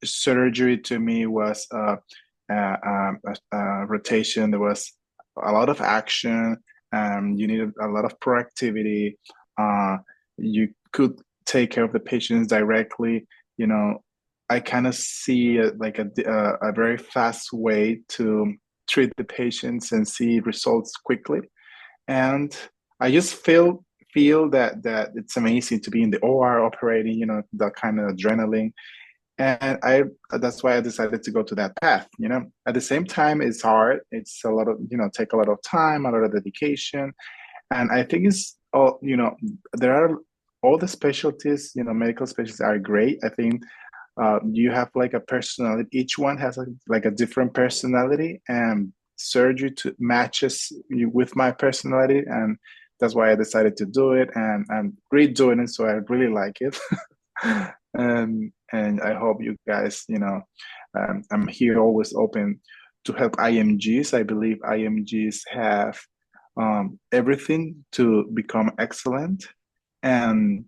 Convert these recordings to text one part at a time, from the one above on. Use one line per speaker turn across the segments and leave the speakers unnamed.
Surgery to me was a rotation. There was a lot of action. You needed a lot of proactivity. Uh, you could take care of the patients directly. You know, I kind of see it like a very fast way to treat the patients and see results quickly. And I just feel that it's amazing to be in the OR operating, that kind of adrenaline. And I that's why I decided to go to that path. At the same time, it's hard. It's a lot of, take a lot of time, a lot of dedication. And I think it's all, there are all the specialties, medical specialties are great. I think you have like a personality. Each one has like a different personality, and surgery to matches you with my personality, and that's why I decided to do it. And I'm great doing it, so I really like it. And I hope you guys, I'm here always open to help IMGs. I believe IMGs have everything to become excellent, and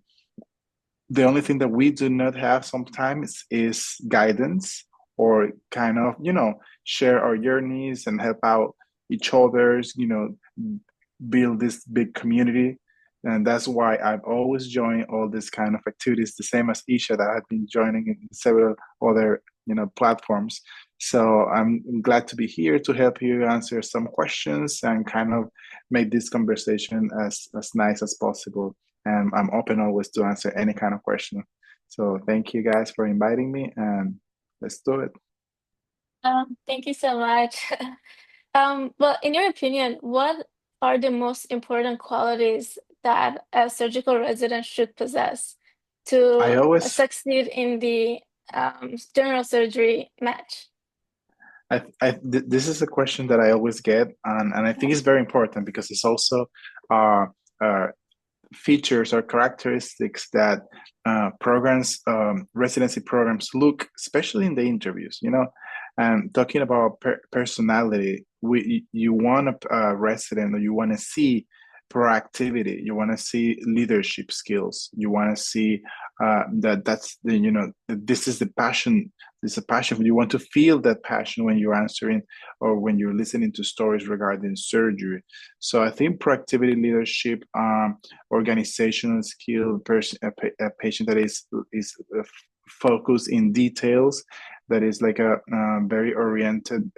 the only thing that we do not have sometimes is guidance or kind of, share our journeys and help out each other's, build this big community. And that's why I've always joined all this kind of activities, the same as Isha that I've been joining in several other, platforms. So I'm glad to be here to help you answer some questions and kind of make this conversation as nice as possible. And I'm open always to answer any kind of question. So thank you guys for inviting me, and let's do it.
Thank you so much. Well, in your opinion, what are the most important qualities that a surgical resident should possess
I
to
always,
succeed in the general surgery match?
this is a question that I always get, and I think it's very important because it's also uh, uh, features or characteristics that programs, residency programs look, especially in the interviews, and talking about personality, you want a resident, or you want to see proactivity, you want to see leadership skills, you want to see that's the, this is the passion, this is a passion. You want to feel that passion when you're answering or when you're listening to stories regarding surgery. So I think proactivity, leadership, organizational skill, a patient that is focused in details, that is like a very oriented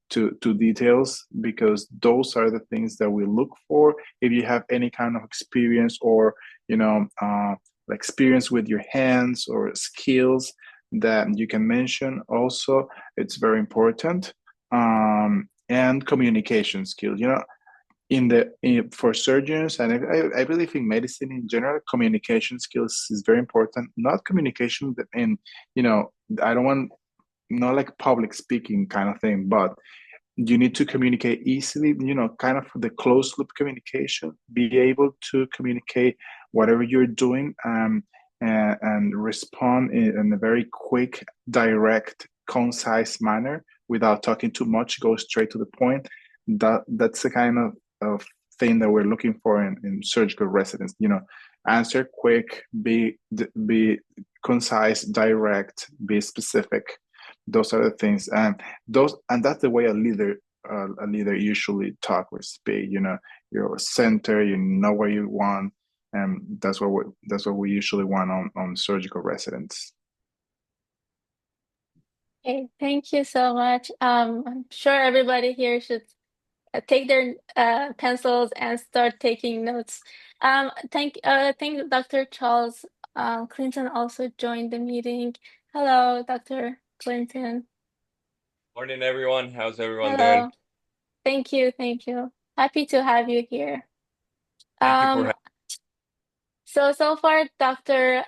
to details, because those are the things that we look for. If you have any kind of experience or experience with your hands or skills that you can mention, also it's very important. And communication skills, for surgeons, and I believe in medicine in general, communication skills is very important. Not communication in, I don't want, not like public speaking kind of thing, but you need to communicate easily, kind of the closed loop communication, be able to communicate whatever you're doing, and respond in a very quick, direct, concise manner without talking too much, go straight to the point. That's the kind of thing that we're looking for in surgical residents. Answer quick, be concise, direct, be specific. Those are the things, and that's the way a leader usually talk with speed. You're center, you know where you want, and that's what we usually want on surgical residents.
Okay, thank you so much. I'm sure everybody here should take their pencils and start taking notes. I think Dr. Charles Clinton also joined the meeting. Hello, Dr. Clinton.
Morning, everyone. How's everyone doing?
Hello. Thank you, thank you. Happy to have you here.
Thank you for
Um, so far, Dr.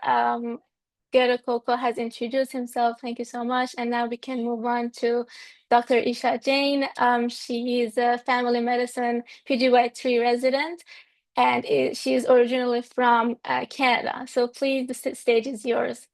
Guarecuco has introduced himself. Thank you so much. And now we can move on to Dr. Esha Jain. She is a family medicine PGY3 resident, and she is originally from Canada. So please, the stage is yours.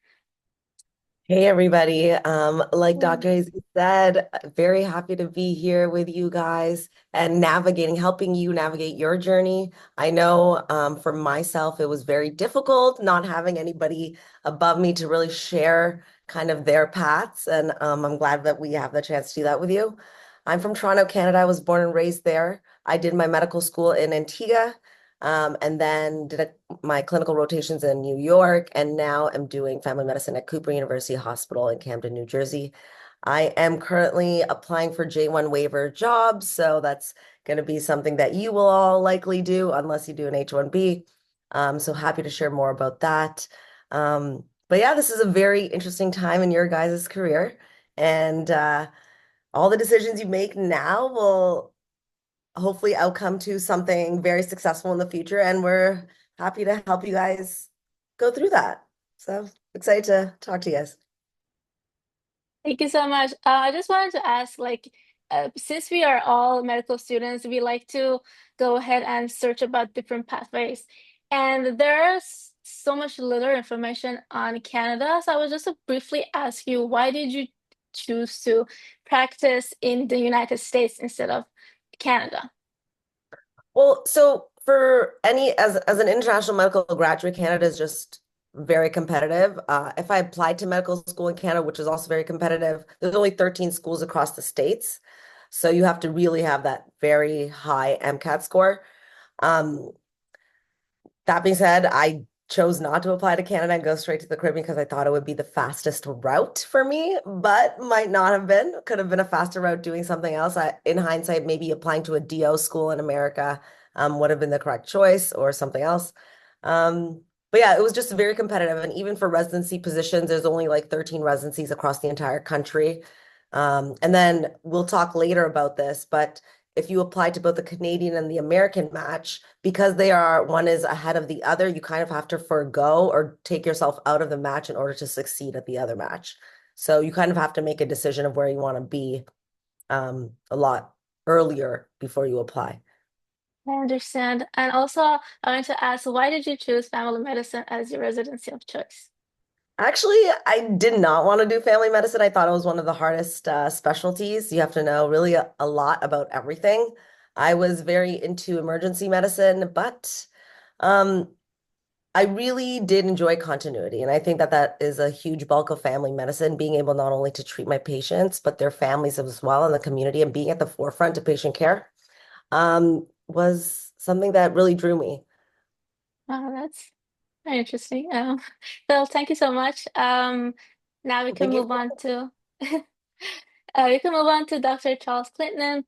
Hey everybody. Like
Um,
Dr. Hayes said, very happy to be here with you guys and helping you navigate your journey. I know for myself, it was very difficult not having anybody above me to really share kind of their paths. And I'm glad that we have the chance to do that with you. I'm from Toronto, Canada. I was born and raised there. I did my medical school in Antigua, and then my clinical rotations in New York, and now I'm doing family medicine at Cooper University Hospital in Camden, New Jersey. I am currently applying for J1 waiver jobs, so that's going to be something that you will all likely do unless you do an H1B. So happy to share more about that. But yeah, this is a very interesting time in your guys' career, and all the decisions you make now will hopefully outcome to something very successful in the future. And we're happy to help you guys go through that. So excited to talk to you guys.
Thank you so much. I just wanted to ask, since we are all medical students, we like to go ahead and search about different pathways. And there's so much little information on Canada. So I would just briefly ask you, why did you choose to practice in the United States instead of Canada?
Well, so for as an international medical graduate, Canada is just very competitive. If I applied to medical school in Canada, which is also very competitive, there's only 13 schools across the states. So you have to really have that very high MCAT score. Um, That being said, I chose not to apply to Canada and go straight to the Caribbean because I thought it would be the fastest route for me, but might not have been. Could have been a faster route doing something else. In hindsight, maybe applying to a DO school in America would have been the correct choice or something else. But yeah, it was just very competitive. And even for residency positions, there's only like 13 residencies across the entire country. And then we'll talk later about this, but if you apply to both the Canadian and the American match, because one is ahead of the other, you kind of have to forego or take yourself out of the match in order to succeed at the other match. So you kind of have to make a decision of where you want to be a lot earlier before you apply.
I understand. And also, I wanted to ask, why did you choose family medicine as your residency of choice?
Actually, I did not want to do family medicine. I thought it was one of the hardest specialties. You have to know really a lot about everything. I was very into emergency medicine, but um, I really did enjoy continuity. And I think that that is a huge bulk of family medicine, being able not only to treat my patients, but their families as well in the community and being at the forefront of patient care was something that really drew me.
Oh, that's very interesting. Well, thank you so much. Now we
Well,
can
thank you.
move on to we can move on to Dr. Charles Clinton.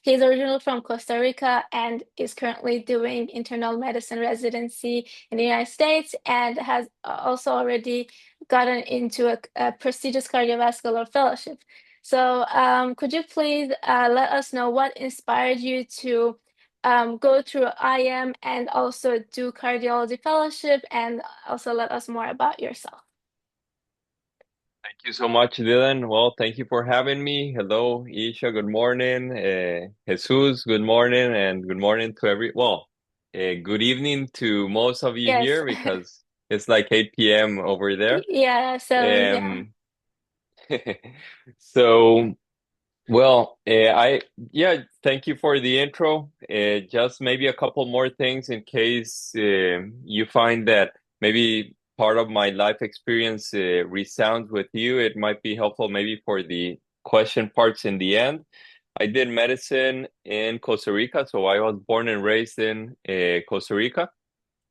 He's originally from Costa Rica and is currently doing internal medicine residency in the United States and has also already gotten into a prestigious cardiovascular fellowship. So, could you please let us know what inspired you to go through IM and also do cardiology fellowship, and also let us more about yourself?
Thank you so much, Dylan. Well, thank you for having me. Hello, Isha. Good morning. Jesus, good morning. And good morning to good evening to most of you
Yes.
here because it's like 8 p.m. over there.
Yeah, 7, yeah.
Um, so thank you for the intro. Just maybe a couple more things in case you find that maybe part of my life experience resounds with you. It might be helpful maybe for the question parts in the end. I did medicine in Costa Rica, so I was born and raised in Costa Rica.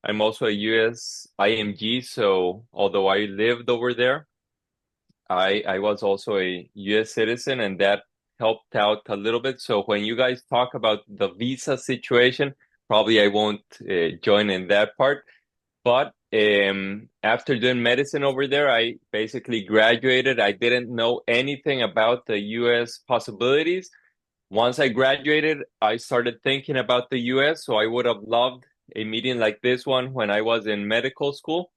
I'm also a US IMG, so although I lived over there, I was also a US citizen, and that helped out a little bit. So when you guys talk about the visa situation, probably I won't join in that part. But after doing medicine over there, I basically graduated. I didn't know anything about the US possibilities. Once I graduated, I started thinking about the US. So I would have loved a meeting like this one when I was in medical school,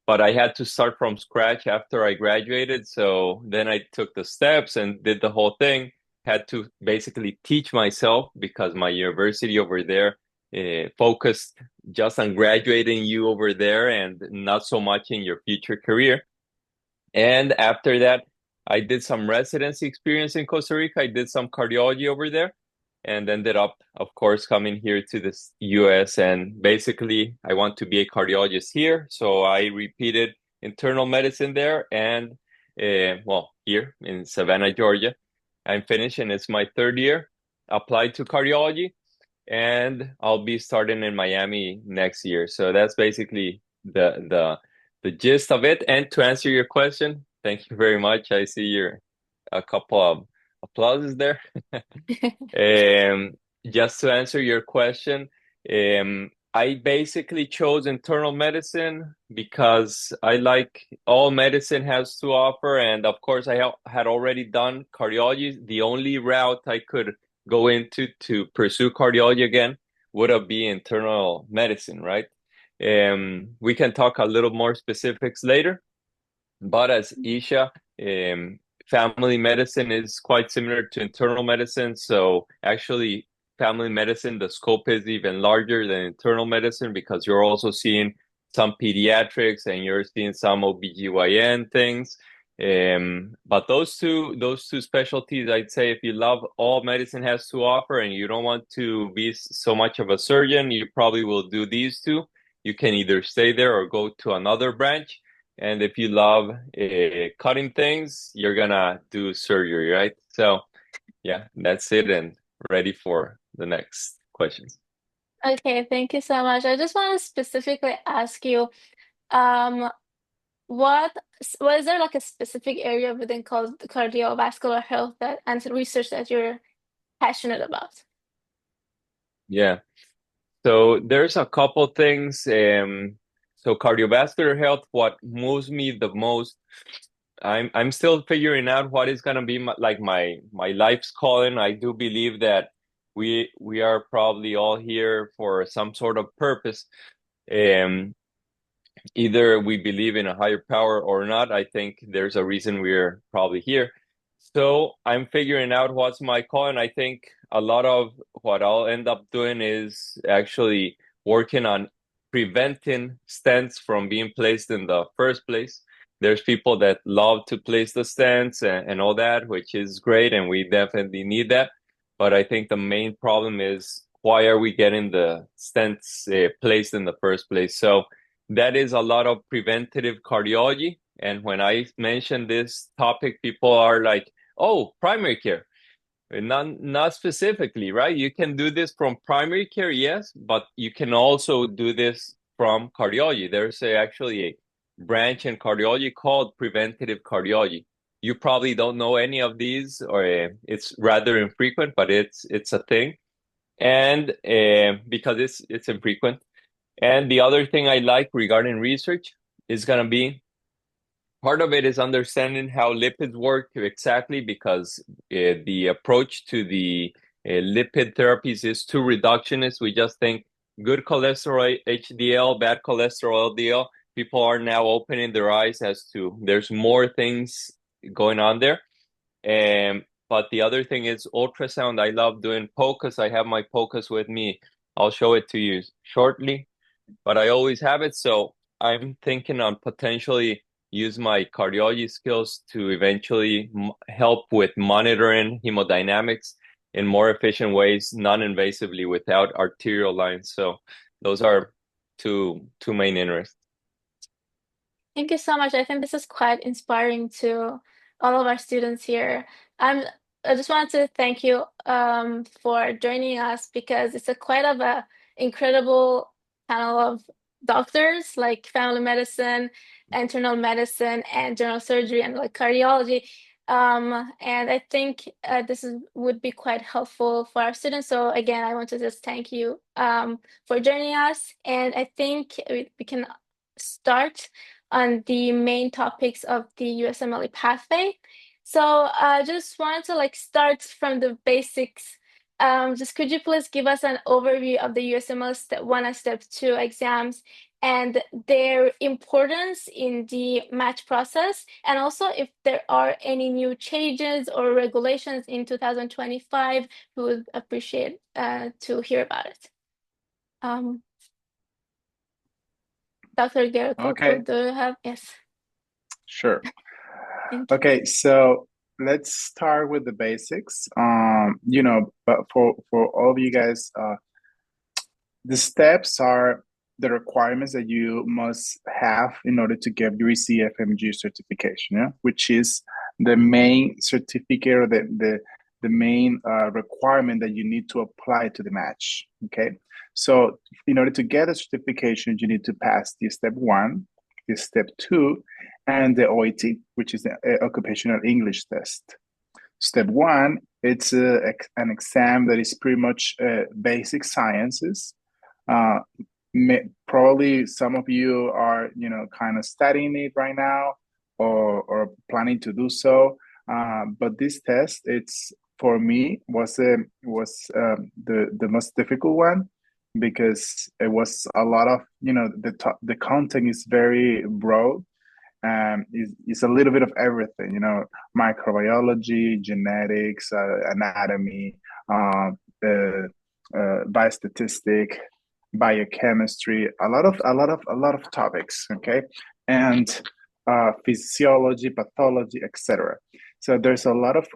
but I had to start from scratch after I graduated. So then I took the steps and did the whole thing. Had to basically teach myself because my university over there focused just on graduating you over there and not so much in your future career. And after that, I did some residency experience in Costa Rica. I did some cardiology over there and ended up, of course, coming here to the US. And basically, I want to be a cardiologist here. So I repeated internal medicine there and, here in Savannah, Georgia. I'm finishing. It's my third year. Applied to cardiology, and I'll be starting in Miami next year. So that's basically the gist of it. And to answer your question, thank you very much. I see a couple of applauses there. Just to answer your question, I basically chose internal medicine because I like all medicine has to offer. And of course, I had already done cardiology. The only route I could go into to pursue cardiology again would have been internal medicine, right? We can talk a little more specifics later, but as Esha, family medicine is quite similar to internal medicine. So actually, family medicine, the scope is even larger than internal medicine because you're also seeing some pediatrics and you're seeing some OBGYN things. But those two specialties, I'd say if you love all medicine has to offer and you don't want to be so much of a surgeon, you probably will do these two. You can either stay there or go to another branch. And if you love cutting things, you're gonna do surgery, right? So yeah, that's it, and ready for the next questions.
Okay, thank you so much. I just want to specifically ask you, um, what is there like a specific area within cardiovascular health and research that you're passionate about?
Yeah. So there's a couple things. So cardiovascular health, what moves me the most, I'm still figuring out what is gonna be my life's calling. I do believe that we are probably all here for some sort of purpose. Either we believe in a higher power or not. I think there's a reason we're probably here. So I'm figuring out what's my call, and I think a lot of what I'll end up doing is actually working on preventing stents from being placed in the first place. There's people that love to place the stents and all that, which is great, and we definitely need that. But I think the main problem is why are we getting the stents placed in the first place? So that is a lot of preventative cardiology. And when I mention this topic, people are like, oh, primary care. Not specifically, right? You can do this from primary care, yes, but you can also do this from cardiology. There's actually a branch in cardiology called preventative cardiology. You probably don't know any of these, or it's rather infrequent, but it's a thing. And because it's infrequent. And the other thing I like regarding research is going to be part of it is understanding how lipids work exactly, because the approach to the lipid therapies is too reductionist. We just think good cholesterol HDL, bad cholesterol LDL. People are now opening their eyes as to there's more things going on there. But the other thing is ultrasound. I love doing POCUS. I have my POCUS with me. I'll show it to you shortly, but I always have it. So I'm thinking on potentially use my cardiology skills to eventually help with monitoring hemodynamics in more efficient ways, non-invasively, without arterial lines. So those are two main interests.
Thank you so much. I think this is quite inspiring to all of our students here. I just wanted to thank you for joining us, because it's quite of a incredible panel of doctors, like family medicine, internal medicine, and general surgery, and like cardiology. And I think this would be quite helpful for our students. So again, I want to just thank you for joining us. And I think we can start on the main topics of the USMLE pathway. So I just wanted to start from the basics. Just could you please give us an overview of the USMLE Step 1 and Step 2 exams and their importance in the match process, and also if there are any new changes or regulations in 2025, we would appreciate to hear about it. Dr. Guarecuco,
Okay.
do you have? Yes.
Sure.
Thank you.
Okay, so let's start with the basics. But for all of you guys, the steps are the requirements that you must have in order to get your FMG certification, yeah? Which is the main certificate or the main requirement that you need to apply to the match. Okay, so in order to get a certification, you need to pass the step 1, the step 2, and the OET, which is the occupational English test. Step 1, it's an exam that is pretty much basic sciences. Probably some of you are, kind of studying it right now or planning to do so. But this test, it's for me was the most difficult one because it was a lot of, the content is very broad. It's a little bit of everything, microbiology, genetics, anatomy, biostatistic, biochemistry, a lot of topics, okay, and physiology, pathology, etc. So there's a lot of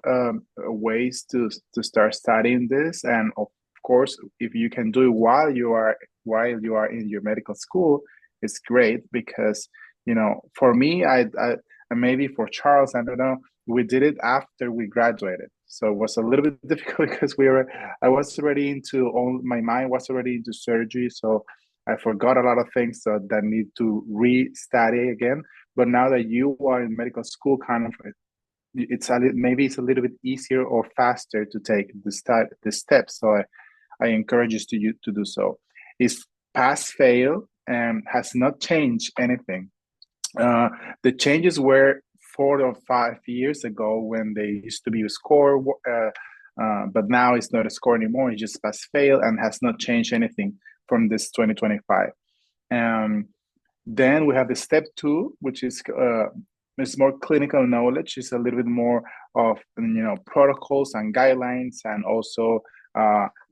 ways to start studying this, and of course, if you can do it while you are in your medical school, it's great because for me, I and maybe for Charles, I don't know, we did it after we graduated, so it was a little bit difficult because I was already my mind was already into surgery, so I forgot a lot of things that need to re-study again. But now that you are in medical school, kind of, maybe it's a little bit easier or faster to take the steps. So I encourage you to do so. It's pass fail and has not changed anything. The changes were 4 or 5 years ago when they used to be a score, but now it's not a score anymore. It's just pass fail and has not changed anything from this 2025. Then we have the step 2, which is it's more clinical knowledge. It's a little bit more of protocols and guidelines, and also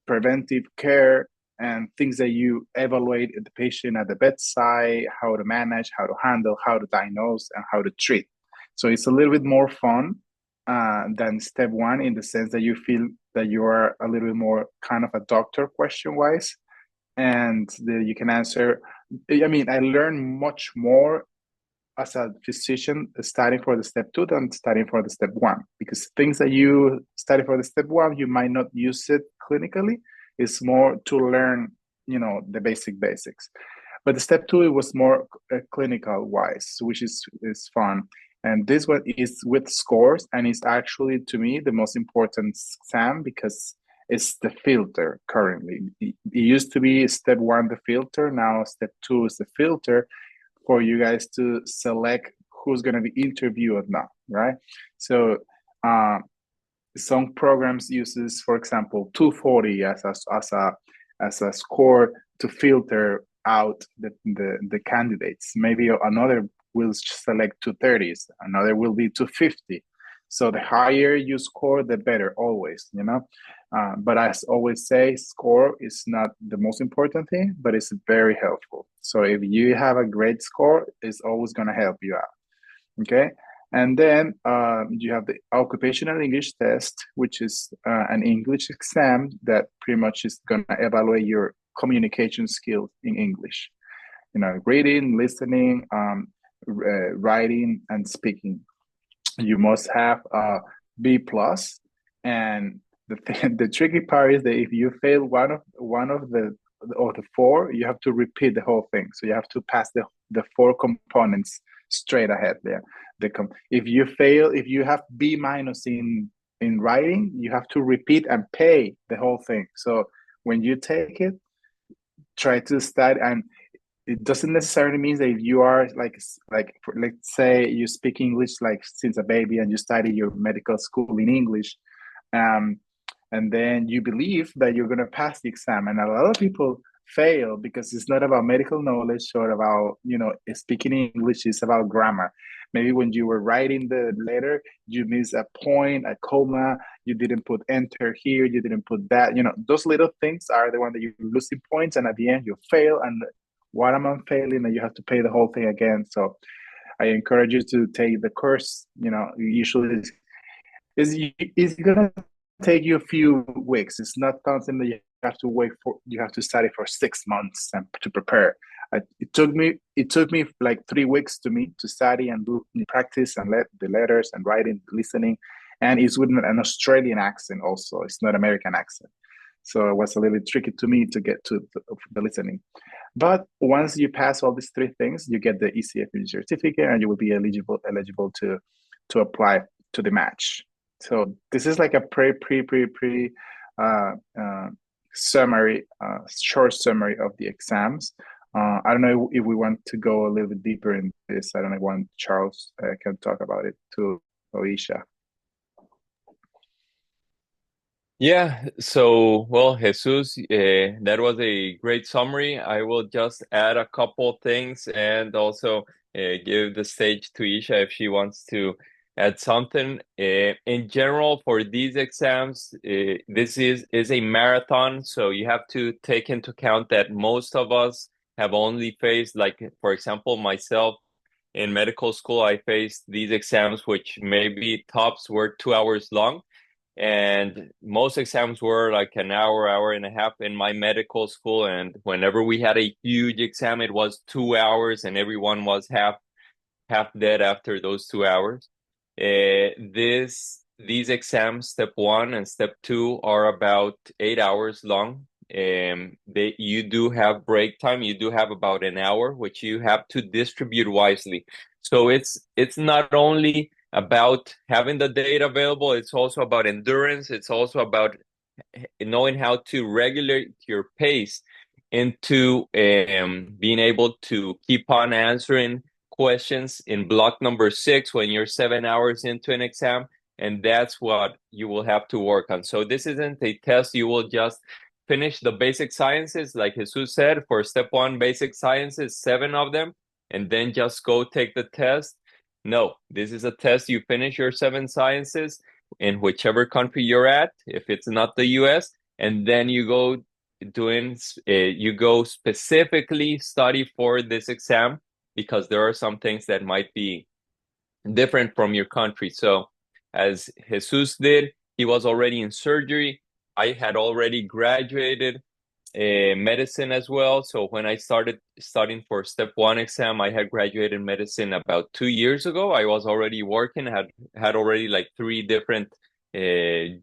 preventive care and things that you evaluate the patient at the bedside, how to manage, how to handle, how to diagnose, and how to treat. So it's a little bit more fun than step 1, in the sense that you feel that you are a little bit more kind of a doctor question-wise, and you can answer. I mean, I learned much more as a physician studying for the step 2 than studying for the step 1, because things that you study for the step 1, you might not use it clinically. It's more to learn, the basics. But the step 2, it was more clinical wise, which is fun. And this one is with scores, and it's actually, to me, the most important exam because it's the filter currently. It used to be step 1, the filter. Now step 2 is the filter for you guys to select who's going to be interviewed or not, right? So some programs uses, for example, 240 as a score to filter out the candidates. Maybe another will select 230s, another will be 250. So the higher you score, the better, always, But as always say, score is not the most important thing, but it's very helpful. So if you have a great score, it's always going to help you out, okay? And then you have the occupational English test, which is an English exam that pretty much is going to evaluate your communication skills in English. Reading, listening, writing, and speaking. You must have B+, and the tricky part is that if you fail one of the 4, you have to repeat the whole thing. So you have to pass the 4 components straight ahead there. If you have B- in writing, you have to repeat and pay the whole thing. So when you take it, try to study, and it doesn't necessarily mean that if you are let's say you speak English like since a baby and you study your medical school in English, and then you believe that you're going to pass the exam. And a lot of people fail because it's not about medical knowledge or about, speaking English. It's about grammar. Maybe when you were writing the letter, you missed a point, a comma, you didn't put enter here, you didn't put that. Those little things are the one that you're losing points, and at the end you fail, and what am I failing, and you have to pay the whole thing again. So I encourage you to take the course. Usually it's gonna take you a few weeks. It's not something that you have to wait for. You have to study for 6 months and to prepare. It took me like 3 weeks to study and do practice and the letters and writing, listening, and it's with an Australian accent also. It's not American accent, so it was a little bit tricky to me to get to the listening. But once you pass all these 3 things, you get the ECFMG certificate, and you will be eligible to apply to the match. So this is like a summary, short summary of the exams. I don't know if we want to go a little bit deeper in this. I don't know when Charles can talk about it too, or Esha.
Yeah, so well, Jesus, that was a great summary. I will just add a couple things and also give the stage to Esha if she wants to add something. In general, for these exams, this is a marathon, so you have to take into account that most of us have only faced, like, for example, myself in medical school, I faced these exams, which maybe tops were 2 hours long. And most exams were like an hour and a half in my medical school. And whenever we had a huge exam, it was 2 hours, and everyone was half dead after those 2 hours. These exams, step 1 and step 2, are about 8 hours long. You do have break time. You do have about an hour, which you have to distribute wisely. So it's not only about having the data available, it's also about endurance. It's also about knowing how to regulate your pace into being able to keep on answering questions in block number 6 when you're 7 hours into an exam. And that's what you will have to work on. So this isn't a test. You will just finish the basic sciences, like Jesus said, for step 1, basic sciences, 7 of them, and then just go take the test. No, this is a test. You finish your 7 sciences in whichever country you're at, if it's not the US, and then you go specifically study for this exam, because there are some things that might be different from your country. So as Jesus did, he was already in surgery. I had already graduated medicine as well. So when I started studying for step 1 exam, I had graduated medicine about 2 years ago. I was already working, had already like 3 different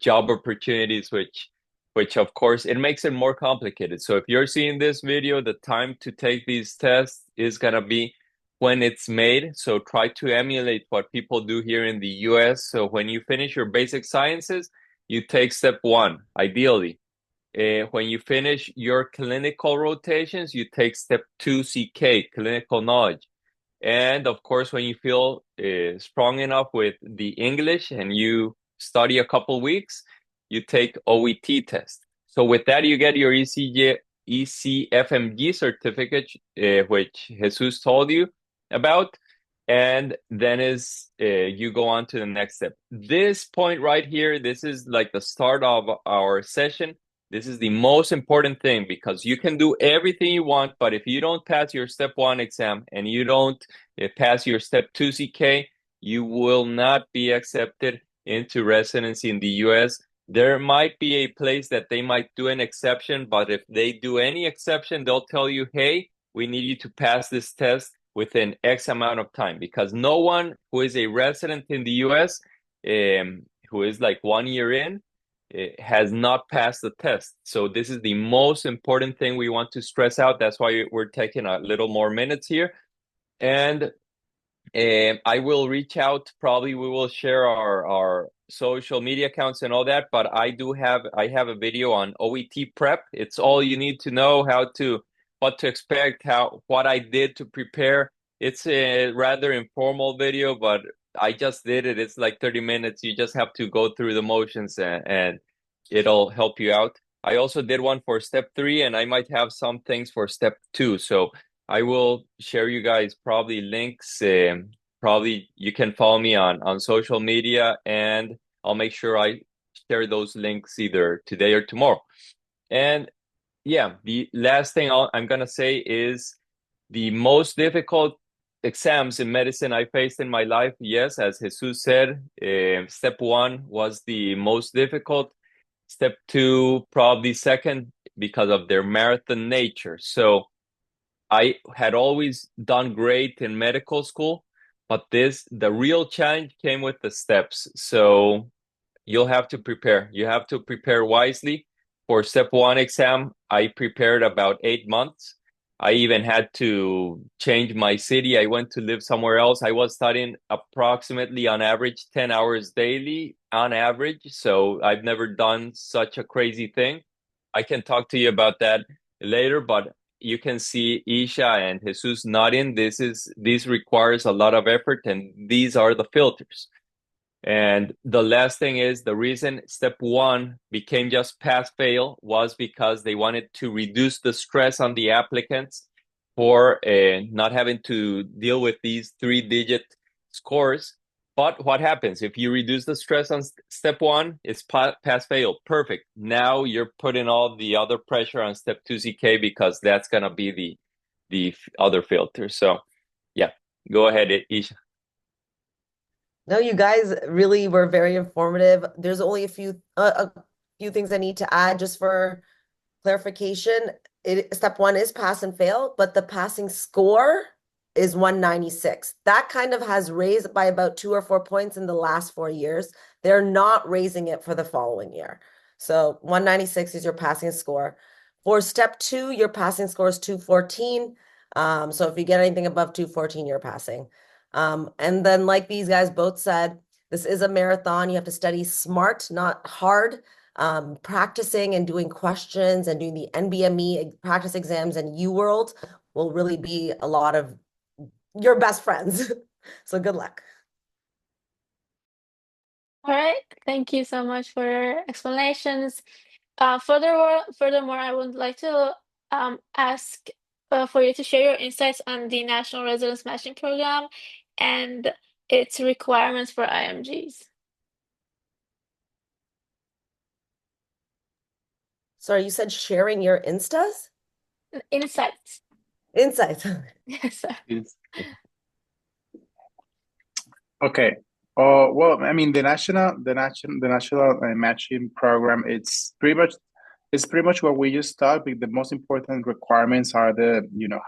job opportunities, which of course it makes it more complicated. So if you're seeing this video, the time to take these tests is gonna be when it's made. So try to emulate what people do here in the US. So when you finish your basic sciences, you take step 1, ideally. When you finish your clinical rotations, you take step 2 CK, clinical knowledge. And of course, when you feel strong enough with the English and you study a couple weeks, you take OET test. So with that, you get your ECFMG certificate, which Jesus told you about. And then you go on to the next step. This point right here, this is like the start of our session. This is the most important thing, because you can do everything you want, but if you don't pass your step 1 exam and you don't pass your step 2 CK, you will not be accepted into residency in the US. There might be a place that they might do an exception, but if they do any exception, they'll tell you, hey, we need you to pass this test within X amount of time, because no one who is a resident in the US, who is like 1 year in, has not passed the test. So this is the most important thing we want to stress out. That's why we're taking a little more minutes here. And I will reach out. Probably we will share our social media accounts and all that. But I have a video on OET prep. It's all you need to know, what to expect, what I did to prepare. It's a rather informal video, but I just did it. It's like 30 minutes. You just have to go through the motions, and it'll help you out. I also did one for step 3, and I might have some things for step 2. So I will share you guys probably links. Probably you can follow me on social media, and I'll make sure I share those links either today or tomorrow. And yeah, the last thing I'm gonna say is the most difficult exams in medicine I faced in my life. Yes, as Jesus said, step 1 was the most difficult. Step 2, probably second, because of their marathon nature. So I had always done great in medical school, but the real challenge came with the steps. So you'll have to prepare. You have to prepare wisely. For step 1 exam, I prepared about 8 months. I even had to change my city. I went to live somewhere else. I was studying approximately on average 10 hours daily on average. So I've never done such a crazy thing. I can talk to you about that later, but you can see Esha and Jesus nodding. This requires a lot of effort, and these are the filters. And the last thing is, the reason step 1 became just pass fail was because they wanted to reduce the stress on the applicants for not having to deal with these 3-digit scores. But what happens if you reduce the stress on step 1? It's pass fail. Perfect. Now you're putting all the other pressure on step 2 CK, because that's going to be the other filter. So yeah, go ahead, Isha.
No, you guys really were very informative. There's only a few things I need to add just for clarification. Step 1 is pass and fail, but the passing score is 196. That kind of has raised by about 2 or 4 points in the last 4 years. They're not raising it for the following year. So 196 is your passing score. For step 2, your passing score is 214. So if you get anything above 214, you're passing. And then, like these guys both said, this is a marathon. You have to study smart, not hard. Practicing and doing questions and doing the NBME practice exams and UWorld will really be a lot of your best friends. So good luck.
All right, thank you so much for your explanations. Furthermore, I would like to ask for you to share your insights on the National Residence Matching Program and its requirements for IMGs.
Sorry, you said sharing your Instas?
Insights.
Insights.
Yes, sir.
Okay. Well, I mean, the national matching program. It's pretty much what we just talked. But the most important requirements are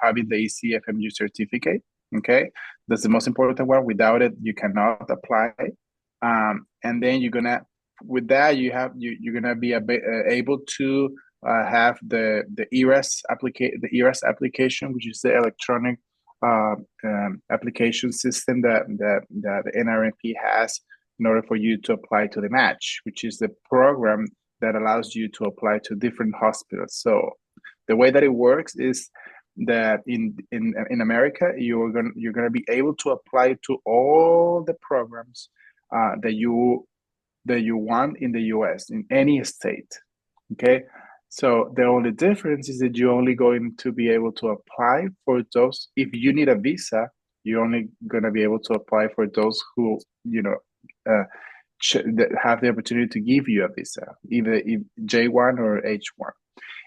having the ECFMU certificate. Okay, that's the most important one. Without it, you cannot apply. And then with that, you're gonna be able to have the ERAS application, which is the electronic application system that the NRMP has in order for you to apply to the match, which is the program that allows you to apply to different hospitals. So the way that it works is that in America, you're gonna be able to apply to all the programs that you want in the US in any state. Okay, so the only difference is that you're only going to be able to apply for those. If you need a visa, you're only going to be able to apply for those who that have the opportunity to give you a visa, either J1 or H1.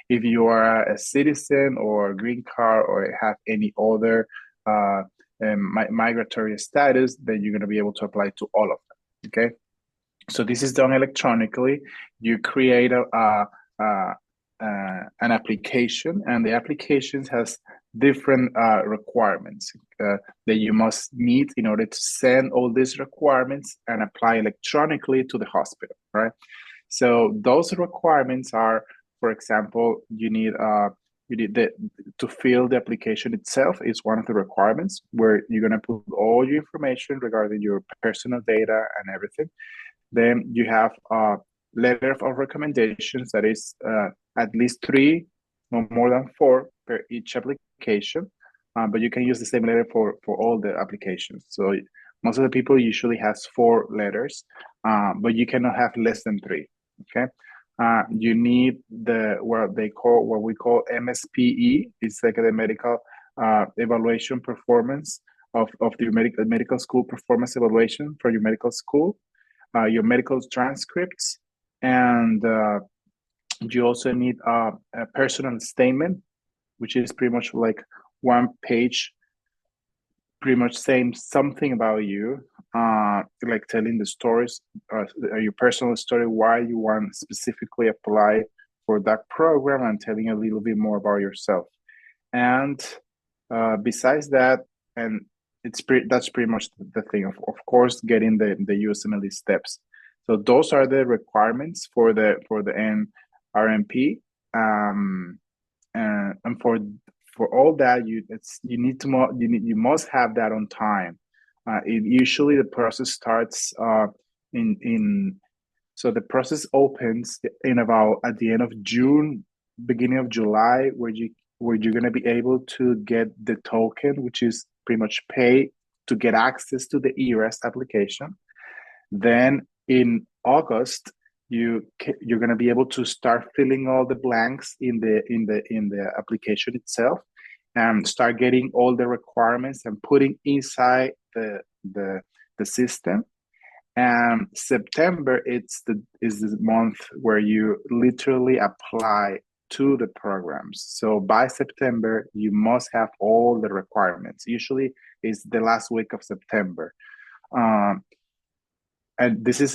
If you are a citizen or a green card or have any other migratory status, then you're going to be able to apply to all of them. Okay, so this is done electronically. You create an application, and the application has different requirements that you must meet in order to send all these requirements and apply electronically to the hospital, right? So those requirements are, for example, you need to fill the application itself is one of the requirements, where you're going to put all your information regarding your personal data and everything. Then you have a letter of recommendations that is at least 3, no more than 4 per each application. But you can use the same letter for all the applications. So most of the people usually has 4 letters, but you cannot have less than 3. Okay. You need what we call MSPE. It's like the medical evaluation performance of the medical school performance evaluation for your medical school, your medical transcripts, and you also need a personal statement, which is pretty much like one page, pretty much saying something about you, like telling the stories, your personal story, why you want specifically apply for that program, and telling a little bit more about yourself. And besides that, and that's pretty much the thing. Of course, getting the USMLE steps. So those are the requirements for the NRMP. And for all that, you must have that on time. Usually the process starts so the process opens in about at the end of June, beginning of July, where you're gonna be able to get the token, which is pretty much pay to get access to the ERS application. Then in August, you're going to be able to start filling all the blanks in the application itself, and start getting all the requirements and putting inside the system. And September is the month where you literally apply to the programs. So by September, you must have all the requirements. Usually, it's the last week of September. And this is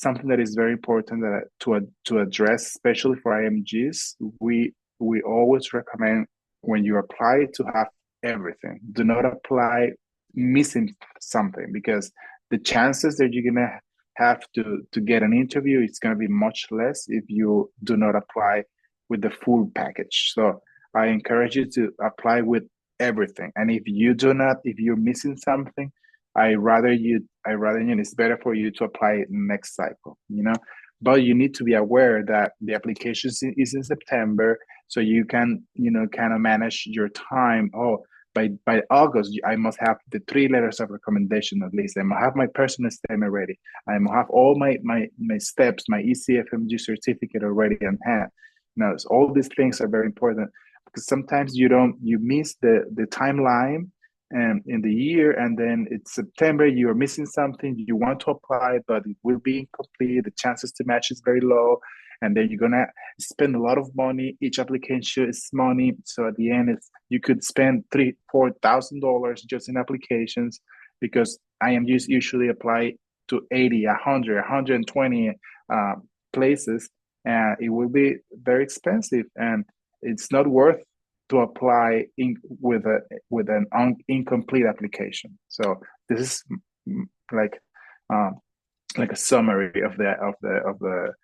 something that is very important to address, especially for IMGs. We always recommend, when you apply, to have everything. Do not apply missing something, because the chances that you're gonna have to get an interview, it's gonna be much less if you do not apply with the full package. So I encourage you to apply with everything. And if you're missing something, it's better for you to apply it next cycle, But you need to be aware that the application is in September, so you can, kind of manage your time. Oh, by August, I must have the 3 letters of recommendation at least. I must have my personal statement ready. I must have all my steps, my ECFMG certificate already on hand. So all these things are very important, because sometimes you miss the timeline in the year, and then it's September, you're missing something, you want to apply, but it will be incomplete, the chances to match is very low, and then you're gonna spend a lot of money. Each application is money, so at the end, you could spend $3,000-$4,000 just in applications, because IMGs usually apply to 80, 100, 120 places, and it will be very expensive, and it's not worth to apply with an incomplete application. So this is like a summary of the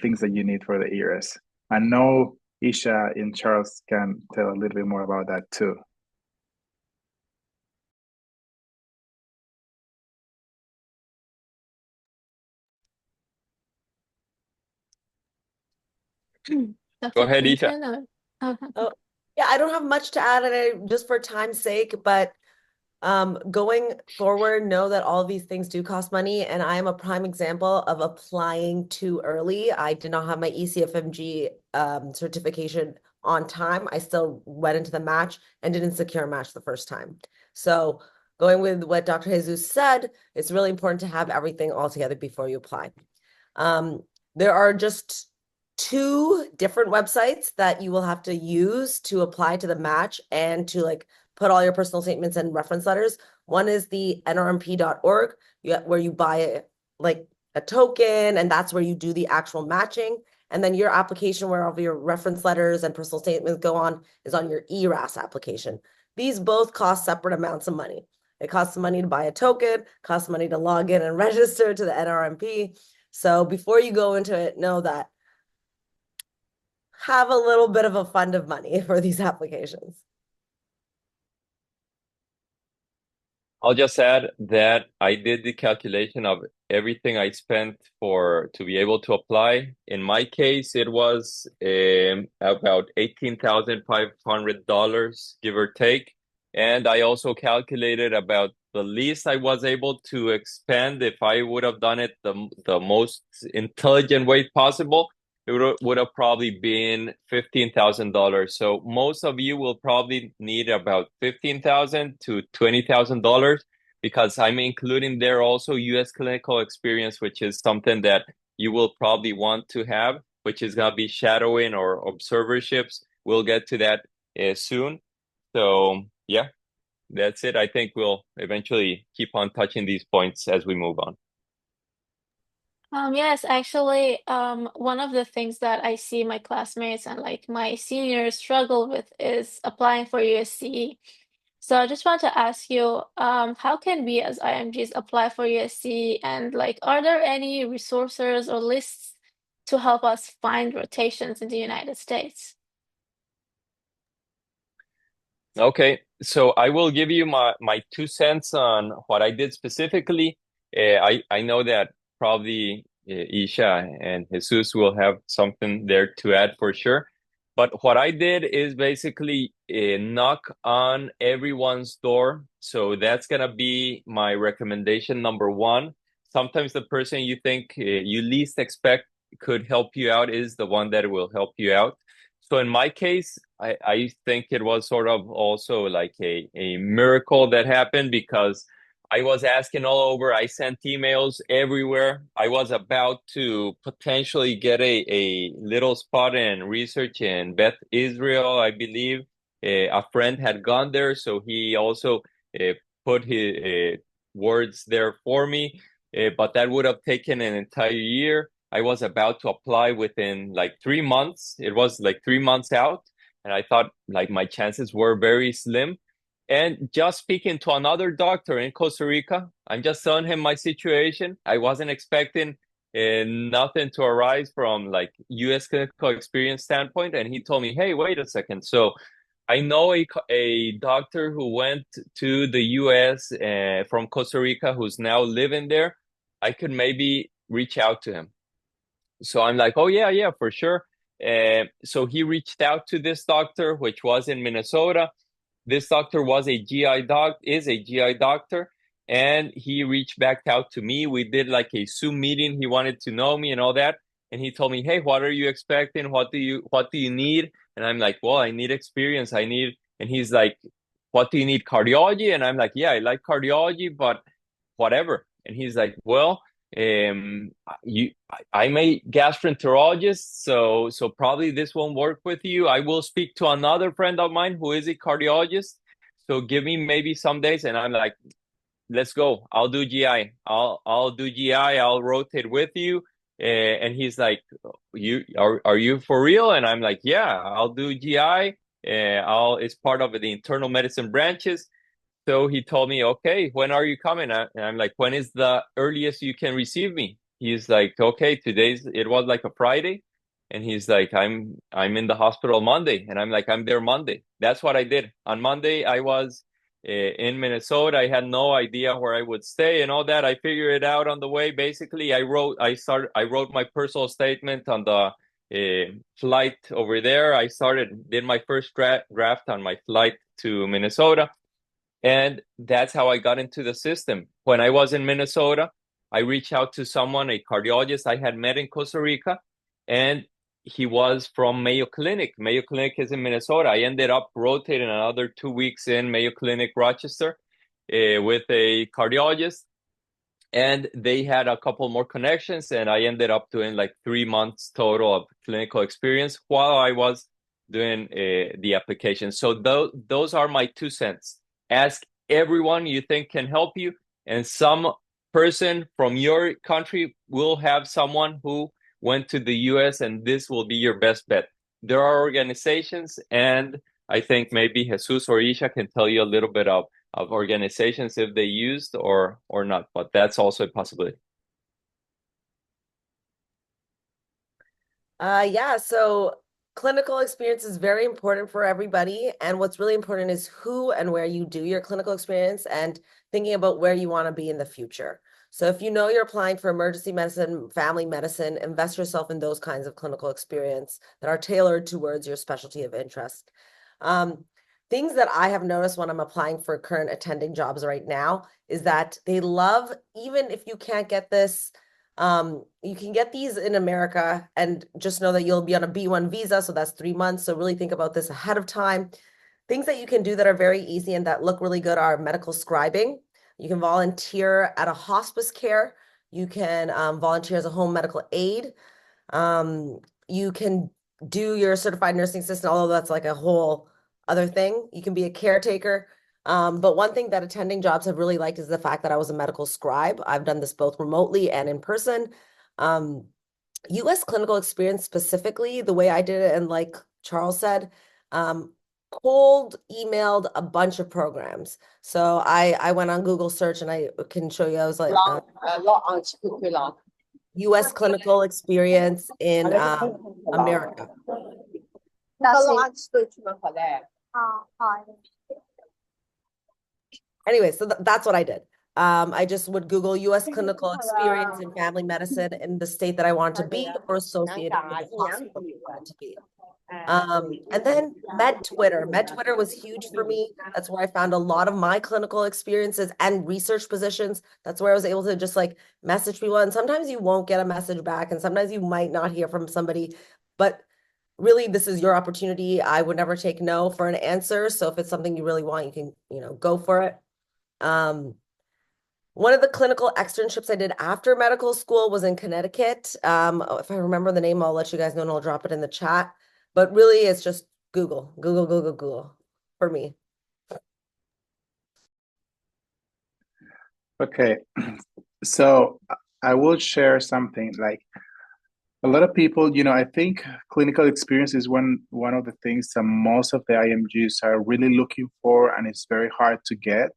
things that you need for the ERS. I know Esha and Charles can tell a little bit more about that too.
Go ahead, Esha.
Oh, yeah, I don't have much to add, just for time's sake, but going forward, know that all of these things do cost money, and I am a prime example of applying too early. I did not have my ECFMG certification on time. I still went into the match and didn't secure a match the first time. So going with what Dr. Jesus said, it's really important to have everything all together before you apply. There are just 2 different websites that you will have to use to apply to the match and to put all your personal statements and reference letters. One is the nrmp.org, where you buy a token, and that's where you do the actual matching. And then your application, where all your reference letters and personal statements go on, is on your ERAS application. These both cost separate amounts of money. It costs money to buy a token, costs money to log in and register to the NRMP. So before you go into it, know that have a little bit of a fund of money for these applications.
I'll just add that I did the calculation of everything I spent to be able to apply. In my case, it was about $18,500, give or take. And I also calculated about the least I was able to expend if I would have done it the most intelligent way possible. would have probably been $15,000. So most of you will probably need about $15,000 to $20,000, because I'm including there also US clinical experience, which is something that you will probably want to have, which is going to be shadowing or observerships. We'll get to that soon. So yeah, that's it. I think we'll eventually keep on touching these points as we move on.
Yes, actually, one of the things that I see my classmates and like my seniors struggle with is applying for USC. So I just want to ask you, how can we as IMGs apply for USC, and like, are there any resources or lists to help us find rotations in the United States?
Okay, so I will give you my 2 cents on what I did specifically. I know that probably Isha and Jesus will have something there to add for sure. But what I did is basically knock on everyone's door. So that's gonna be my recommendation number one. Sometimes the person you think you least expect could help you out is the one that will help you out. So in my case, I think it was sort of also like a miracle that happened, because I was asking all over. I sent emails everywhere. I was about to potentially get a little spot in research in Beth Israel, I believe. A friend had gone there, so he also put his words there for me. But that would have taken an entire year. I was about to apply within like 3 months. It was like 3 months out, and I thought like my chances were very slim. And just speaking to another doctor in Costa Rica, I'm just telling him my situation. I wasn't expecting nothing to arise from like U.S. clinical experience standpoint, and he told me, "Hey, wait a second. So I know a doctor who went to the U.S. From Costa Rica, who's now living there. I could maybe reach out to him." So I'm like, oh yeah, for sure. So he reached out to this doctor, which was in Minnesota. This doctor was is a GI doctor, and he reached back out to me. We did like a Zoom meeting. He wanted to know me and all that, and he told me, "Hey, what are you expecting? What do you need?" And I'm like, "Well, I need experience. I need." And he's like, "What do you need? Cardiology?" And I'm like, "Yeah, I like cardiology, but whatever." And he's like, "Well, um, I'm a gastroenterologist, so probably this won't work with you. I will speak to another friend of mine who is a cardiologist. So give me maybe some days." And I'm like, "Let's go. I'll do GI. I'll do GI. I'll rotate with you." And he's like, are you for real?" And I'm like, "Yeah, I'll do GI. It's part of the internal medicine branches." So he told me, "Okay, when are you coming?" And I'm like, "When is the earliest you can receive me?" He's like, "Okay, it was like a Friday." And he's like, I'm in the hospital Monday." And I'm like, "I'm there Monday." That's what I did. On Monday, I was in Minnesota. I had no idea where I would stay and all that. I figured it out on the way. Basically, I wrote my personal statement on the flight over there. Did my first draft on my flight to Minnesota. And that's how I got into the system. When I was in Minnesota, I reached out to someone, a cardiologist I had met in Costa Rica, and he was from Mayo Clinic. Mayo Clinic is in Minnesota. I ended up rotating another 2 weeks in Mayo Clinic, Rochester, with a cardiologist. And they had a couple more connections, and I ended up doing like 3 months total of clinical experience while I was doing the application. So those are my 2 cents. Ask everyone you think can help you, and some person from your country will have someone who went to the US, and this will be your best bet. There are organizations, and I think maybe Jesus or Isha can tell you a little bit of organizations if they used or not, but that's also a possibility.
Yeah, so clinical experience is very important for everybody. And what's really important is who and where you do your clinical experience and thinking about where you want to be in the future. So if you know you're applying for emergency medicine, family medicine, invest yourself in those kinds of clinical experience that are tailored towards your specialty of interest. Things that I have noticed when I'm applying for current attending jobs right now is that they love, even if you can't get this You can get these in America, and just know that you'll be on a B1 visa, so that's 3 months. So really think about this ahead of time. Things that you can do that are very easy and that look really good are medical scribing. You can volunteer at a hospice care. You can volunteer as a home medical aide. You can do your certified nursing assistant, although that's like a whole other thing. You can be a caretaker. But one thing that attending jobs have really liked is the fact that I was a medical scribe. I've done this both remotely and in person. US clinical experience specifically, the way I did it, and like Charles said, cold emailed a bunch of programs. So I went on Google search, and I can show you, I was like, US clinical experience in America. Anyway, so that's what I did. I just would Google US clinical experience in family medicine in the state that I wanted to be or associated with the hospital I wanted to be. And then Med Twitter. Med Twitter was huge for me. That's where I found a lot of my clinical experiences and research positions. That's where I was able to just like message people. And sometimes you won't get a message back, and sometimes you might not hear from somebody, but really this is your opportunity. I would never take no for an answer. So if it's something you really want, you can, go for it. One of the clinical externships I did after medical school was in Connecticut. If I remember the name, I'll let you guys know and I'll drop it in the chat. But really, it's just Google for me.
Okay, so I will share something like a lot of people, I think clinical experience is one of the things that most of the IMGs are really looking for, and it's very hard to get.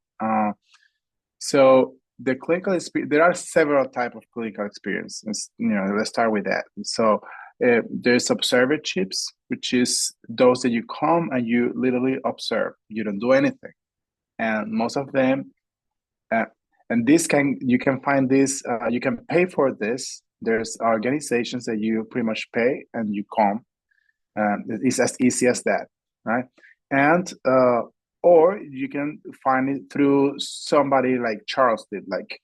So the clinical experience, there are several types of clinical experiences. Let's start with that. So there's observerships, which is those that you come and you literally observe. You don't do anything, and most of them, and you can find this. You can pay for this. There's organizations that you pretty much pay and you come. It's as easy as that, right? And or you can find it through somebody like Charles did, like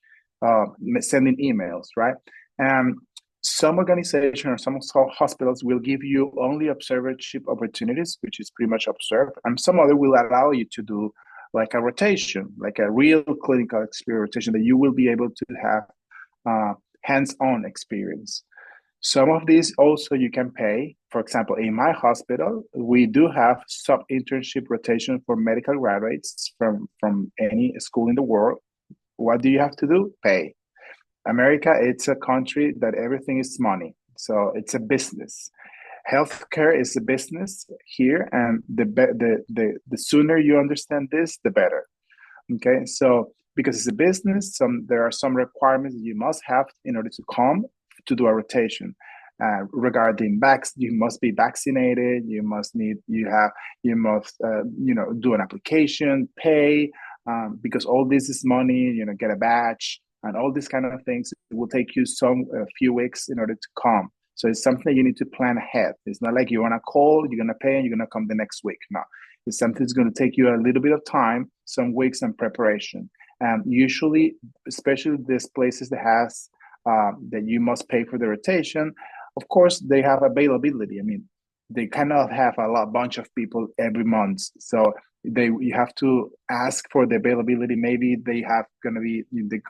sending emails, right? And some organization or some hospitals will give you only observership opportunities, which is pretty much observe, and some other will allow you to do like a rotation, like a real clinical experience rotation that you will be able to have hands-on experience. Some of these also you can pay. For example, in my hospital, we do have sub-internship rotation for medical graduates from any school in the world. What do you have to do? Pay. America, it's a country that everything is money. So it's a business. Healthcare is a business here, and the sooner you understand this, the better. Okay, so because it's a business, there are some requirements that you must have in order to come to do a rotation. Regarding you must be vaccinated. You must do an application, pay, because all this is money. Get a badge and all these kind of things. It will take you a few weeks in order to come. So it's something that you need to plan ahead. It's not like you want to call, you're going to pay, and you're going to come the next week. No, it's something that's going to take you a little bit of time, some weeks and preparation. And usually, especially these places that has that you must pay for the rotation, of course, they have availability. I mean, they cannot have a bunch of people every month. So you have to ask for the availability. Maybe they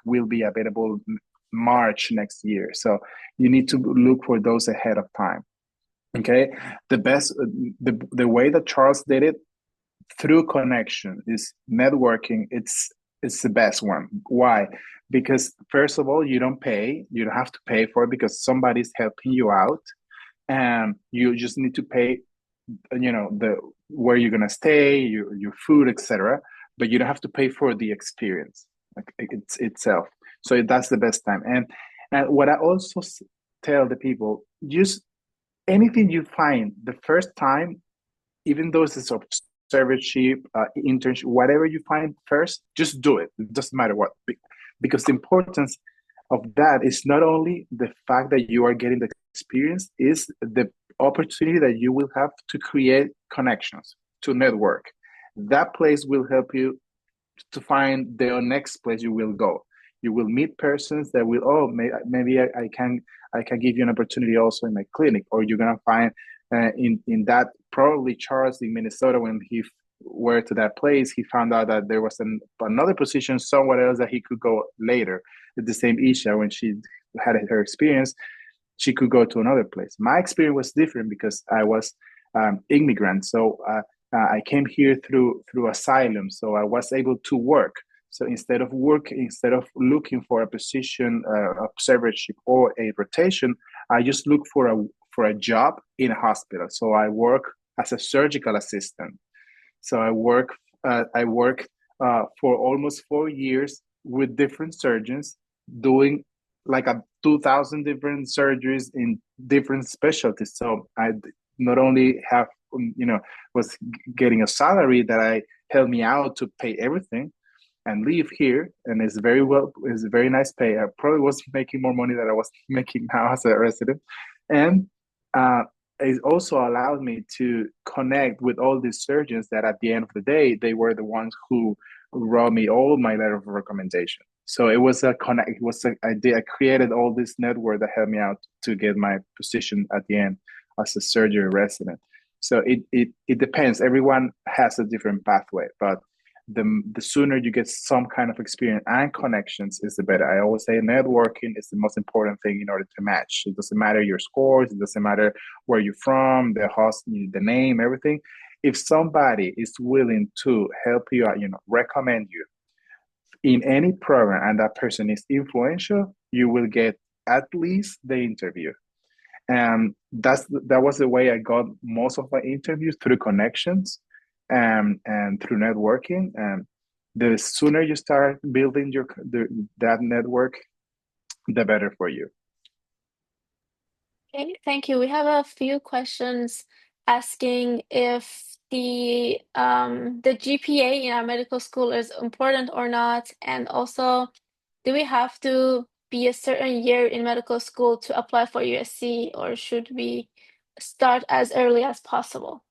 will be available March next year. So you need to look for those ahead of time. Okay, the way that Charles did it, through connection, is networking. It's the best one. Why? Because first of all, you don't have to pay for it because somebody's helping you out, and you just need to pay where you're gonna stay, your food, etc. But you don't have to pay for the experience, like itself. So that's the best time. And what I also tell the people, just anything you find the first time, even though it's a observership, internship, whatever you find first, just do it. It doesn't matter what, because the importance of that is not only the fact that you are getting the experience, is the opportunity that you will have to create connections, to network. That place will help you to find the next place you will go. You will meet persons that will, oh, maybe I can give you an opportunity also in my clinic. Or you're gonna find in that, probably Charles in Minnesota, when he went to that place, he found out that there was another position somewhere else that he could go later. The same Esha, when she had her experience, she could go to another place. My experience was different because I was immigrant, so I came here through asylum, so I was able to work. So instead of looking for a position, observership or a rotation, I just look for a job in a hospital. So I work as a surgical assistant. So I worked for almost 4 years with different surgeons, doing like 2,000 different surgeries in different specialties. So I not only have, was getting a salary that I helped me out to pay everything and live here, and it's a very nice pay. I probably was making more money than I was making now as a resident, and it also allowed me to connect with all these surgeons that at the end of the day, they were the ones who wrote me all my letter of recommendation. So it was I created all this network that helped me out to get my position at the end as a surgery resident. So it depends. Everyone has a different pathway, but the sooner you get some kind of experience and connections is the better. I always say networking is the most important thing in order to match. It doesn't matter your scores, it doesn't matter where you're from, the name, everything. If somebody is willing to help you out, recommend you in any program, and that person is influential, you will get at least the interview. And that was the way I got most of my interviews, through connections and through networking. And the sooner you start building that network, the better for you.
Okay, thank you. We have a few questions asking if the GPA in our medical school is important or not, and also, do we have to be a certain year in medical school to apply for USC, or should we start as early as possible?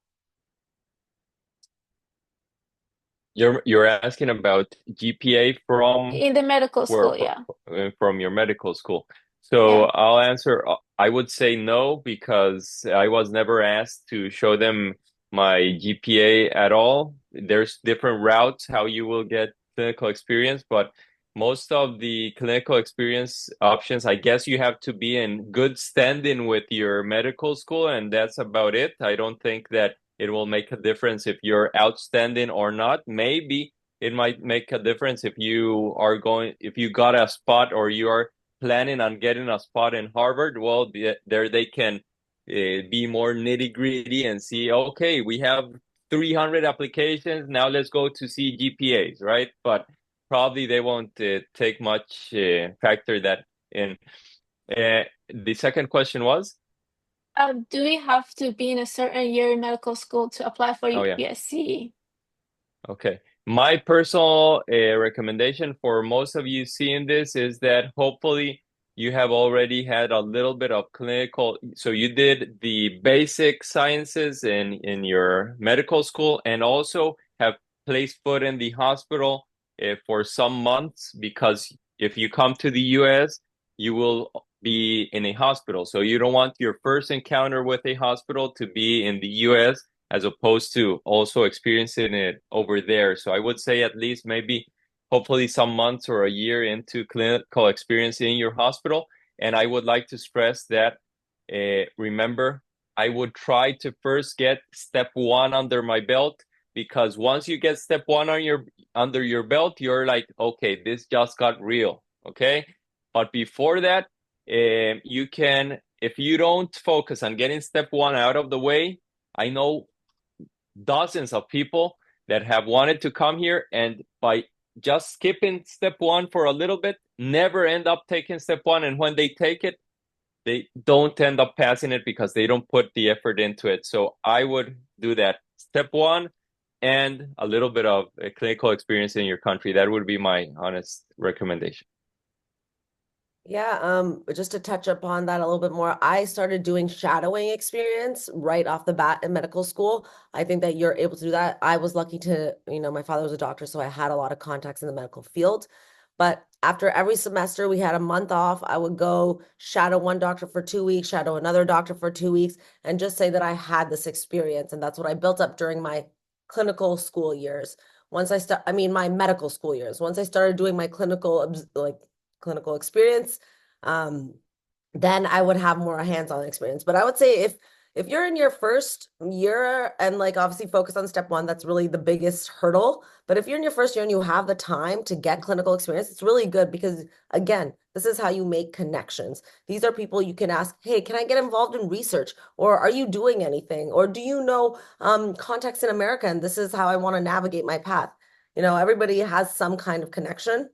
You're asking about GPA from
In the medical
where?
school, yeah.
From your medical school. So
Yeah.
I'll answer. I would say no, because I was never asked to show them my GPA at all. There's different routes how you will get clinical experience, but most of the clinical experience options, I guess you have to be in good standing with your medical school, and that's about it. I don't think that it will make a difference if you're outstanding or not. Maybe it might make a difference if you got a spot, or you are planning on getting a spot in Harvard. Well, there they can be more nitty-gritty and see, okay, we have 300 applications, now let's go to see GPAs, right? But probably they won't take much factor that in. The second question was?
Do we have to be in a certain year in medical school to apply for
yeah.
USC?
Okay. My personal recommendation for most of you seeing this is that hopefully you have already had a little bit of clinical. So you did the basic sciences in your medical school, and also have placed foot in the hospital for some months, because if you come to the US, you will be in a hospital. So you don't want your first encounter with a hospital to be in the US, as opposed to also experiencing it over there. So I would say at least maybe hopefully some months or a year into clinical experience in your hospital. And I would like to stress that, remember, I would try to first get step 1 under my belt, because once you get step 1 under your belt, you're like, okay, this just got real, okay? But before that, you can, if you don't focus on getting step 1 out of the way, I know dozens of people that have wanted to come here, and by just skipping step 1 for a little bit, never end up taking step 1. And when they take it, they don't end up passing it because they don't put the effort into it. So I would do that. Step 1 and a little bit of a clinical experience in your country. That would be my honest recommendation.
Yeah, just to touch upon that a little bit more, I started doing shadowing experience right off the bat in medical school. I think that you're able to do that. I was lucky to, my father was a doctor, so I had a lot of contacts in the medical field. But after every semester, we had a month off. I would go shadow one doctor for 2 weeks, shadow another doctor for 2 weeks, and just say that I had this experience. And that's what I built up during my clinical school years. My medical school years. Once I started doing my clinical experience, then I would have more hands-on experience. But I would say if you're in your first year and like obviously focus on step one, that's really the biggest hurdle. But if you're in your first year and you have the time to get clinical experience, it's really good because again, this is how you make connections. These are people you can ask, hey, can I get involved in research? Or are you doing anything? Or do you know contacts in America? And this is how I want to navigate my path. Everybody has some kind of connection.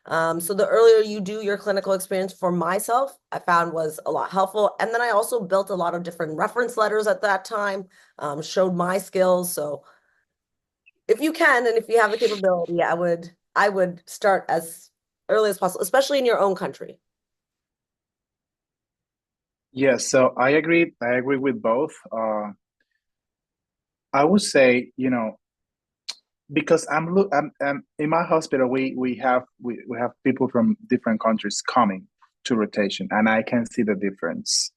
So the earlier you do your clinical experience for myself, I found was a lot helpful. And then I also built a lot of different reference letters at that time, showed my skills. So if you can, and if you have the capability, I would start as early as possible, especially in your own country.
Yes, so I agree. I agree with both. I would say, because I'm in my hospital, we have people from different countries coming to rotation, and I can see the difference.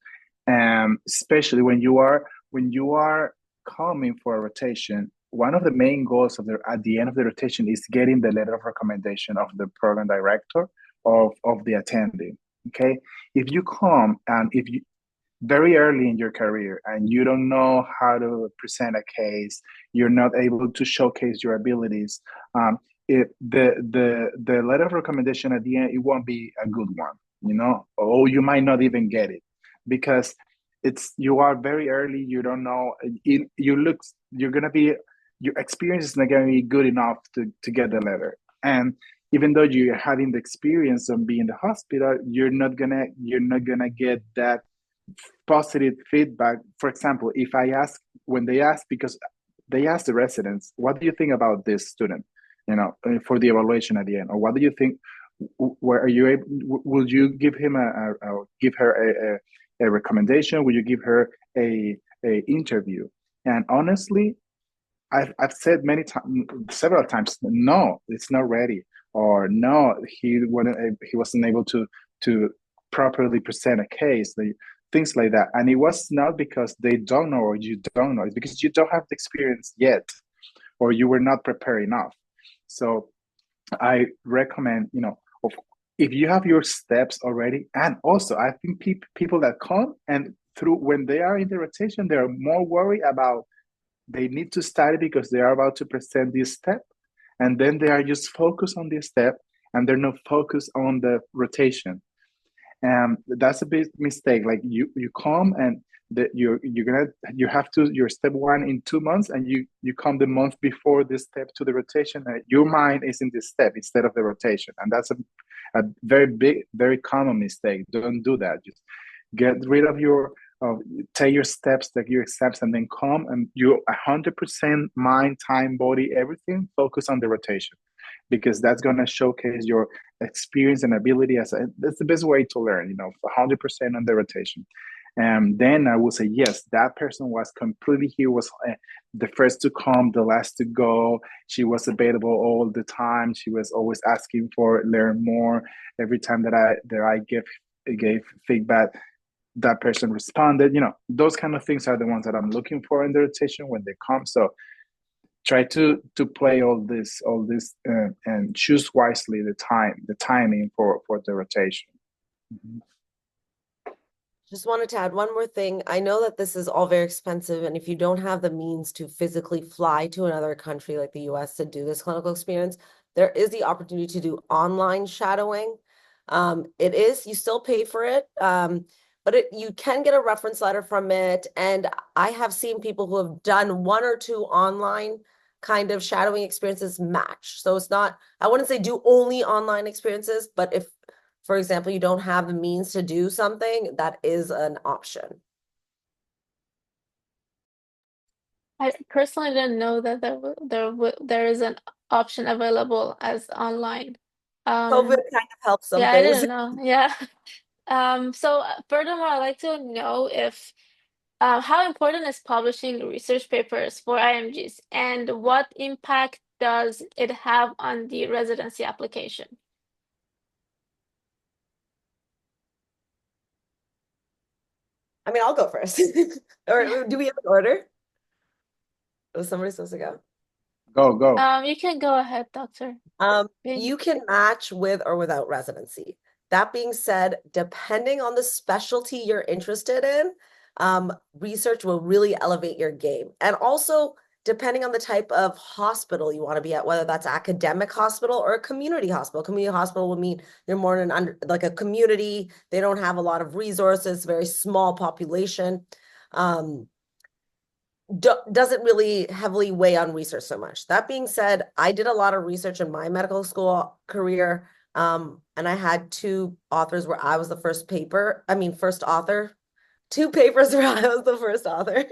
Especially when you are coming for a rotation, one of the main goals at the end of the rotation is getting the letter of recommendation of the program director of the attending. Okay, if you come and if you very early in your career and you don't know how to present a case, you're not able to showcase your abilities, the letter of recommendation at the end, it won't be a good one, or you might not even get it because you are very early, you don't know, you're going to be, your experience is not going to be good enough to get the letter. And even though you're having the experience of being in the hospital, you're not gonna get that positive feedback. For example, when they ask, because they ask the residents, what do you think about this student, for the evaluation at the end, or what do you think, where are you able, will you give him give her a recommendation? Will you give her a interview? And honestly, I've said several times, no, it's not ready, or no, he wasn't able to properly present a case, things like that. And it was not because they don't know or you don't know; it's because you don't have the experience yet, or you were not prepared enough. So I recommend, if you have your steps already, and also I think people that come and through when they are in the rotation, they're more worried about they need to study because they are about to present this step, and then they are just focused on this step and they're not focused on the rotation. And that's a big mistake. Like you come and you have to your step one in 2 months, and you come the month before this step to the rotation, and your mind is in this step instead of the rotation, and that's a very big, very common mistake. Don't do that. Just get rid of take your steps, take your steps, and then come and you 100% mind, time, body, everything, focus on the rotation, because that's going to showcase your experience and ability. That's the best way to learn, 100% on the rotation. And then I will say, yes, that person was completely, he was the first to come, the last to go. She was available all the time. She was always asking for learn more. Every time that I gave feedback, that person responded. Those kind of things are the ones that I'm looking for in the rotation when they come. So try to play all this and choose wisely the timing for the rotation. Mm-hmm.
Just wanted to add one more thing. I know that this is all very expensive, and if you don't have the means to physically fly to another country like the US to do this clinical experience, there is the opportunity to do online shadowing. You still pay for it, but you can get a reference letter from it. And I have seen people who have done one or two online kind of shadowing experiences match. So it's not, I wouldn't say do only online experiences, but if, for example, you don't have the means to do something, that is an option.
I personally didn't know that there is an option available as online.
COVID kind of helps some
Yeah, I
things.
didn't know. Yeah. So furthermore, I'd like to know if how important is publishing research papers for IMGs, and what impact does it have on the residency application?
I mean, I'll go first. Or do we have an order? Was somebody supposed to go?
Go.
You can go ahead, Dr. Bin.
You can match with or without residency. That being said, depending on the specialty you're interested in, research will really elevate your game. And also, depending on the type of hospital you want to be at, whether that's academic hospital or a community hospital. Community hospital would mean they're more in like a community. They don't have a lot of resources, very small population. Doesn't really heavily weigh on research so much. That being said, I did a lot of research in my medical school career, and I had two authors where I was the first author, two papers where I was the first author.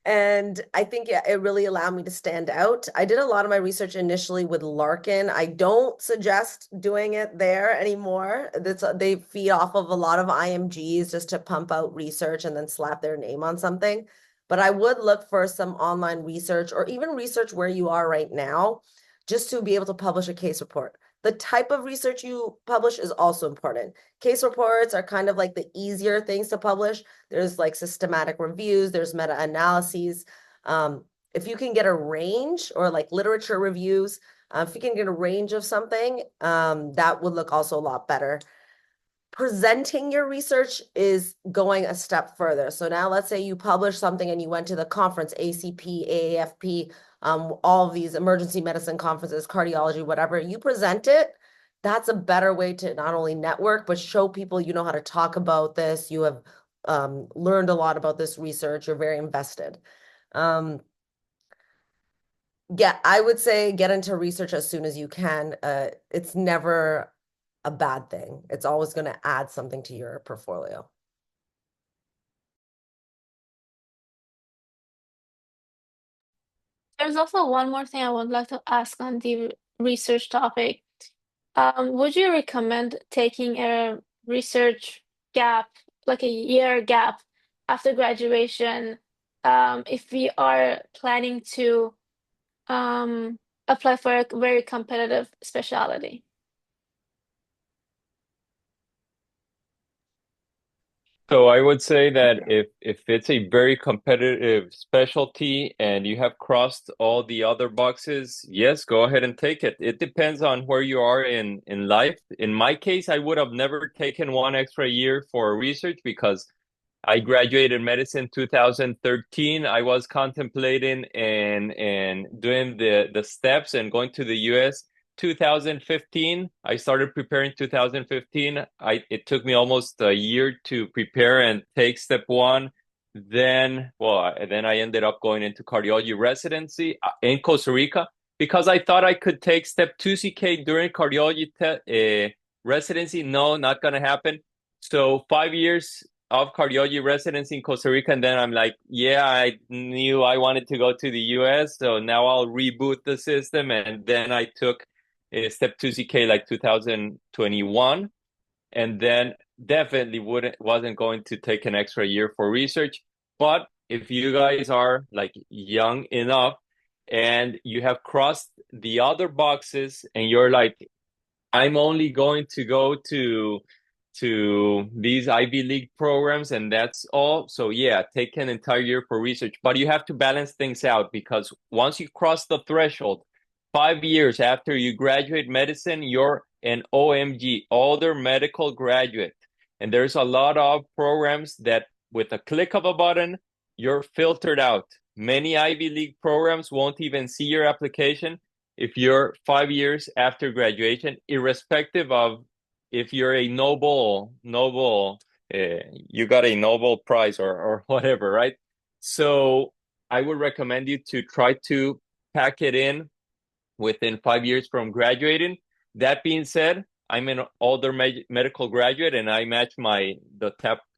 And I think it really allowed me to stand out. I did a lot of my research initially with Larkin. I don't suggest doing it there anymore. They feed off of a lot of IMGs just to pump out research and then slap their name on something. But I would look for some online research or even research where you are right now, just to be able to publish a case report. The type of research you publish is also important. Case reports are kind of like the easier things to publish. There's like systematic reviews, there's meta-analyses. If you can get a range or like literature reviews, if you can get a range of something, that would look also a lot better. Presenting your research is going a step further. So now let's say you publish something and you went to the conference, ACP, AAFP, all of these emergency medicine conferences, cardiology, whatever, you present it. That's a better way to not only network, but show people you know how to talk about this. You have learned a lot about this research. You're very invested. Yeah, I would say get into research as soon as you can. It's never a bad thing. It's always going to add something to your portfolio.
There's also one more thing I would like to ask on the research topic. Would you recommend taking a research gap, like a year gap after graduation, if we are planning to apply for a very competitive specialty?
So I would say that if it's a very competitive specialty and you have crossed all the other boxes, yes, go ahead and take it. It depends on where you are in life. In my case, I would have never taken one extra year for research because I graduated medicine 2013. I was contemplating and doing the steps and going to the US 2015. I started preparing 2015. It took me almost a year to prepare and take step one. Then I ended up going into cardiology residency in Costa Rica because I thought I could take step 2 CK during cardiology residency. No, not going to happen. So 5 years of cardiology residency in Costa Rica, and then I'm like, yeah, I knew I wanted to go to the US, so now I'll reboot the system, and then I took step 2 CK like 2021, and then definitely wasn't going to take an extra year for research. But if you guys are like young enough and you have crossed the other boxes and you're like, I'm only going to go to these Ivy League programs and that's all. So yeah, take an entire year for research, but you have to balance things out because once you cross the threshold, 5 years after you graduate medicine, you're an OMG, older medical graduate. And there's a lot of programs that with a click of a button, you're filtered out. Many Ivy League programs won't even see your application if you're 5 years after graduation, irrespective of if you're a Nobel, you got a Nobel Prize or whatever, right? So I would recommend you to try to pack it in within 5 years from graduating. That being said, I'm an older medical graduate and I match the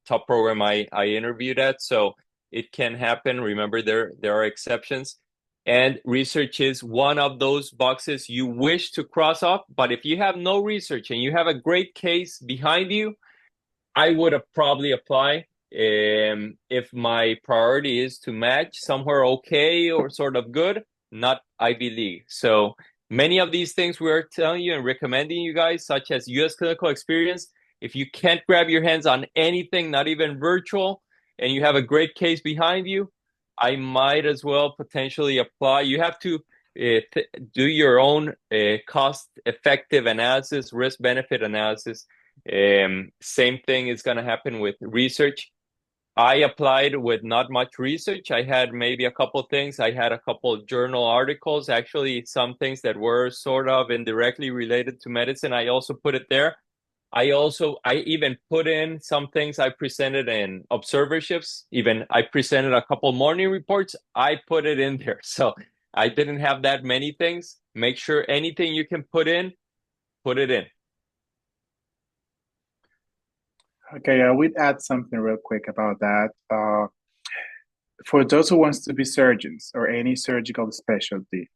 top program I interviewed at. So it can happen. Remember, there are exceptions. And research is one of those boxes you wish to cross off. But if you have no research and you have a great case behind you, I would have probably apply. If my priority is to match somewhere okay or sort of good, not Ivy League. So many of these things we're telling you and recommending you guys, such as US clinical experience, If you can't grab your hands on anything, not even virtual, and you have a great case behind you, I might as well potentially apply. You have to do your own cost-effective analysis, risk-benefit analysis. Same thing is going to happen with research. I applied with not much research. I had maybe a couple things. I had a couple journal articles, actually some things that were sort of indirectly related to medicine. I also put it there. I even put in some things I presented in observerships. Even I presented a couple morning reports. I put it in there. So I didn't have that many things. Make sure anything you can put in, put it in.
Okay, I would add something real quick about that. For those who wants to be surgeons or any surgical specialty,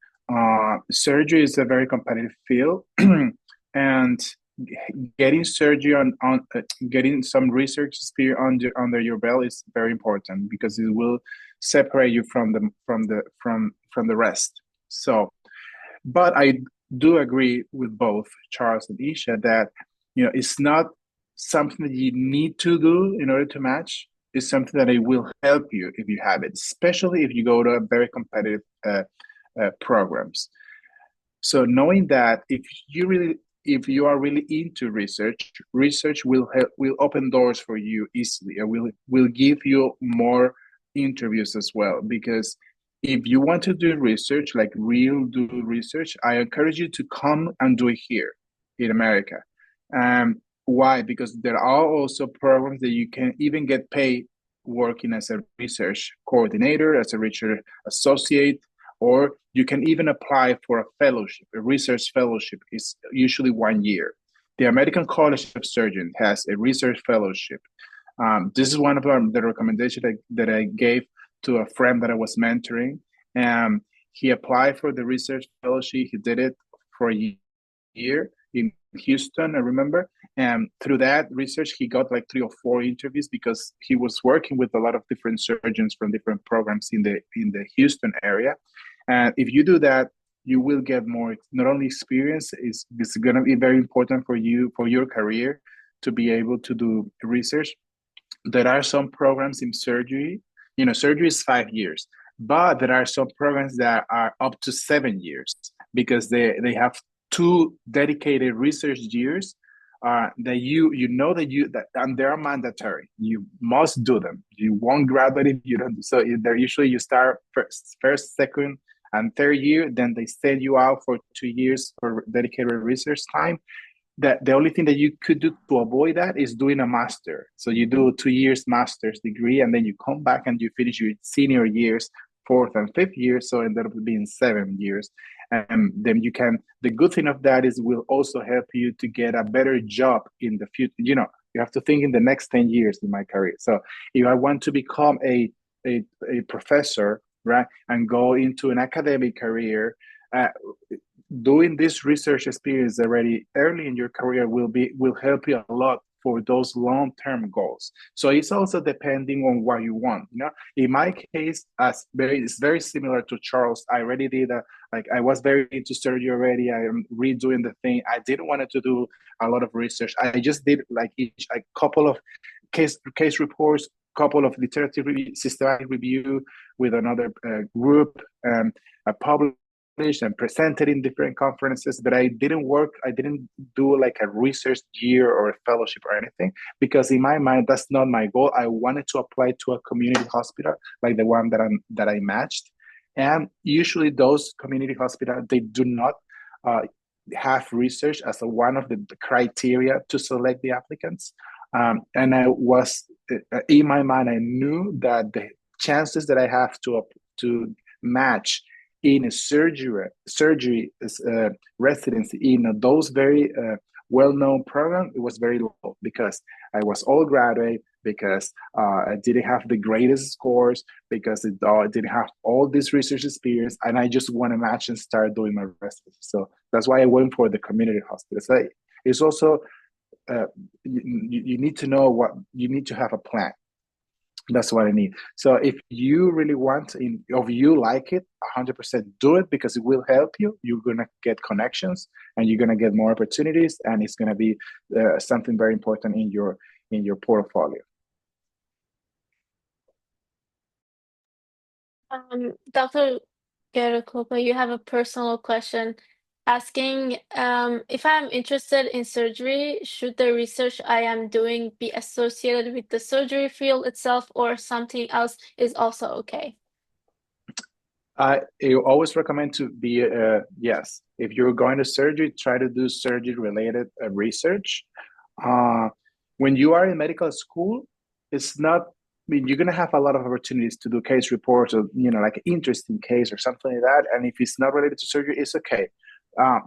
surgery is a very competitive field, and getting surgery getting some research experience under your belt is very important because it will separate you from the rest. So, but I do agree with both Charles and Esha that it's not something that you need to do in order to match. It's something that it will help you if you have it, especially if you go to very competitive programs. So knowing that if you are really into research will open doors for you easily, and will give you more interviews as well. Because if you want to do research, like do research, I encourage you to come and do it here in America. Why? Because there are also programs that you can even get paid working as a research coordinator, as a research associate, or you can even apply for a fellowship. A research fellowship is usually 1 year. The American College of Surgeons has a research fellowship. This is one of the recommendations that I gave to a friend that I was mentoring. He applied for the research fellowship. He did it for a year in Houston, I remember. And through that research, he got like 3 or 4 interviews because he was working with a lot of different surgeons from different programs in the Houston area. And if you do that, you will get more, not only experience, it's going to be very important for you, for your career, to be able to do research. There are some programs in surgery, surgery is 5 years, but there are some programs that are up to 7 years because they have 2 dedicated research years that and they are mandatory. You must do them. You won't graduate if you don't. So they're usually you start first, second, and third year. Then they send you out for 2 years for dedicated research time. That the only thing that you could do to avoid that is doing a master. So you do 2 years master's degree, and then you come back and you finish your senior years, 4th and 5th year. So it ended up being 7 years. And then you can, the good thing of that is it will also help you to get a better job in the future. You have to think in the next 10 years in my career. So if I want to become a professor, right, and go into an academic career, doing this research experience already early in your career will help you a lot for those long-term goals. So it's also depending on what you want. In my case, it's very similar to Charles. I already did I was very into surgery already. I am redoing the thing. I didn't want to do a lot of research. I just did a couple of case reports, couple of literature systematic review with another group, I published and presented in different conferences, but I didn't do like a research year or a fellowship or anything, because in my mind, that's not my goal. I wanted to apply to a community hospital like the one that I matched. And usually those community hospitals, they do not have research as one of the criteria to select the applicants. And I was, in my mind, I knew that the chances that I have to match in a surgery residency in those very well-known programs, it was very low, because I was all graduate, because I didn't have the greatest scores, because I didn't have all this research experience, and I just want to match and start doing my residency. So that's why I went for the community hospital. So it's also, you need to know what, you need to have a plan. That's what I need. So if you really want, if you like it, 100% do it, because it will help you. You're gonna get connections, and you're gonna get more opportunities, and it's gonna be something very important in your portfolio.
Dr. Guarecuco, you have a personal question asking if I'm interested in surgery, should the research I am doing be associated with the surgery field itself, or something else is also okay?
I always recommend to be yes. If you're going to surgery, try to do surgery related research. Uh, when you are in medical school, it's not. I mean, you're gonna have a lot of opportunities to do case reports, or like an interesting case or something like that. And if it's not related to surgery, it's okay.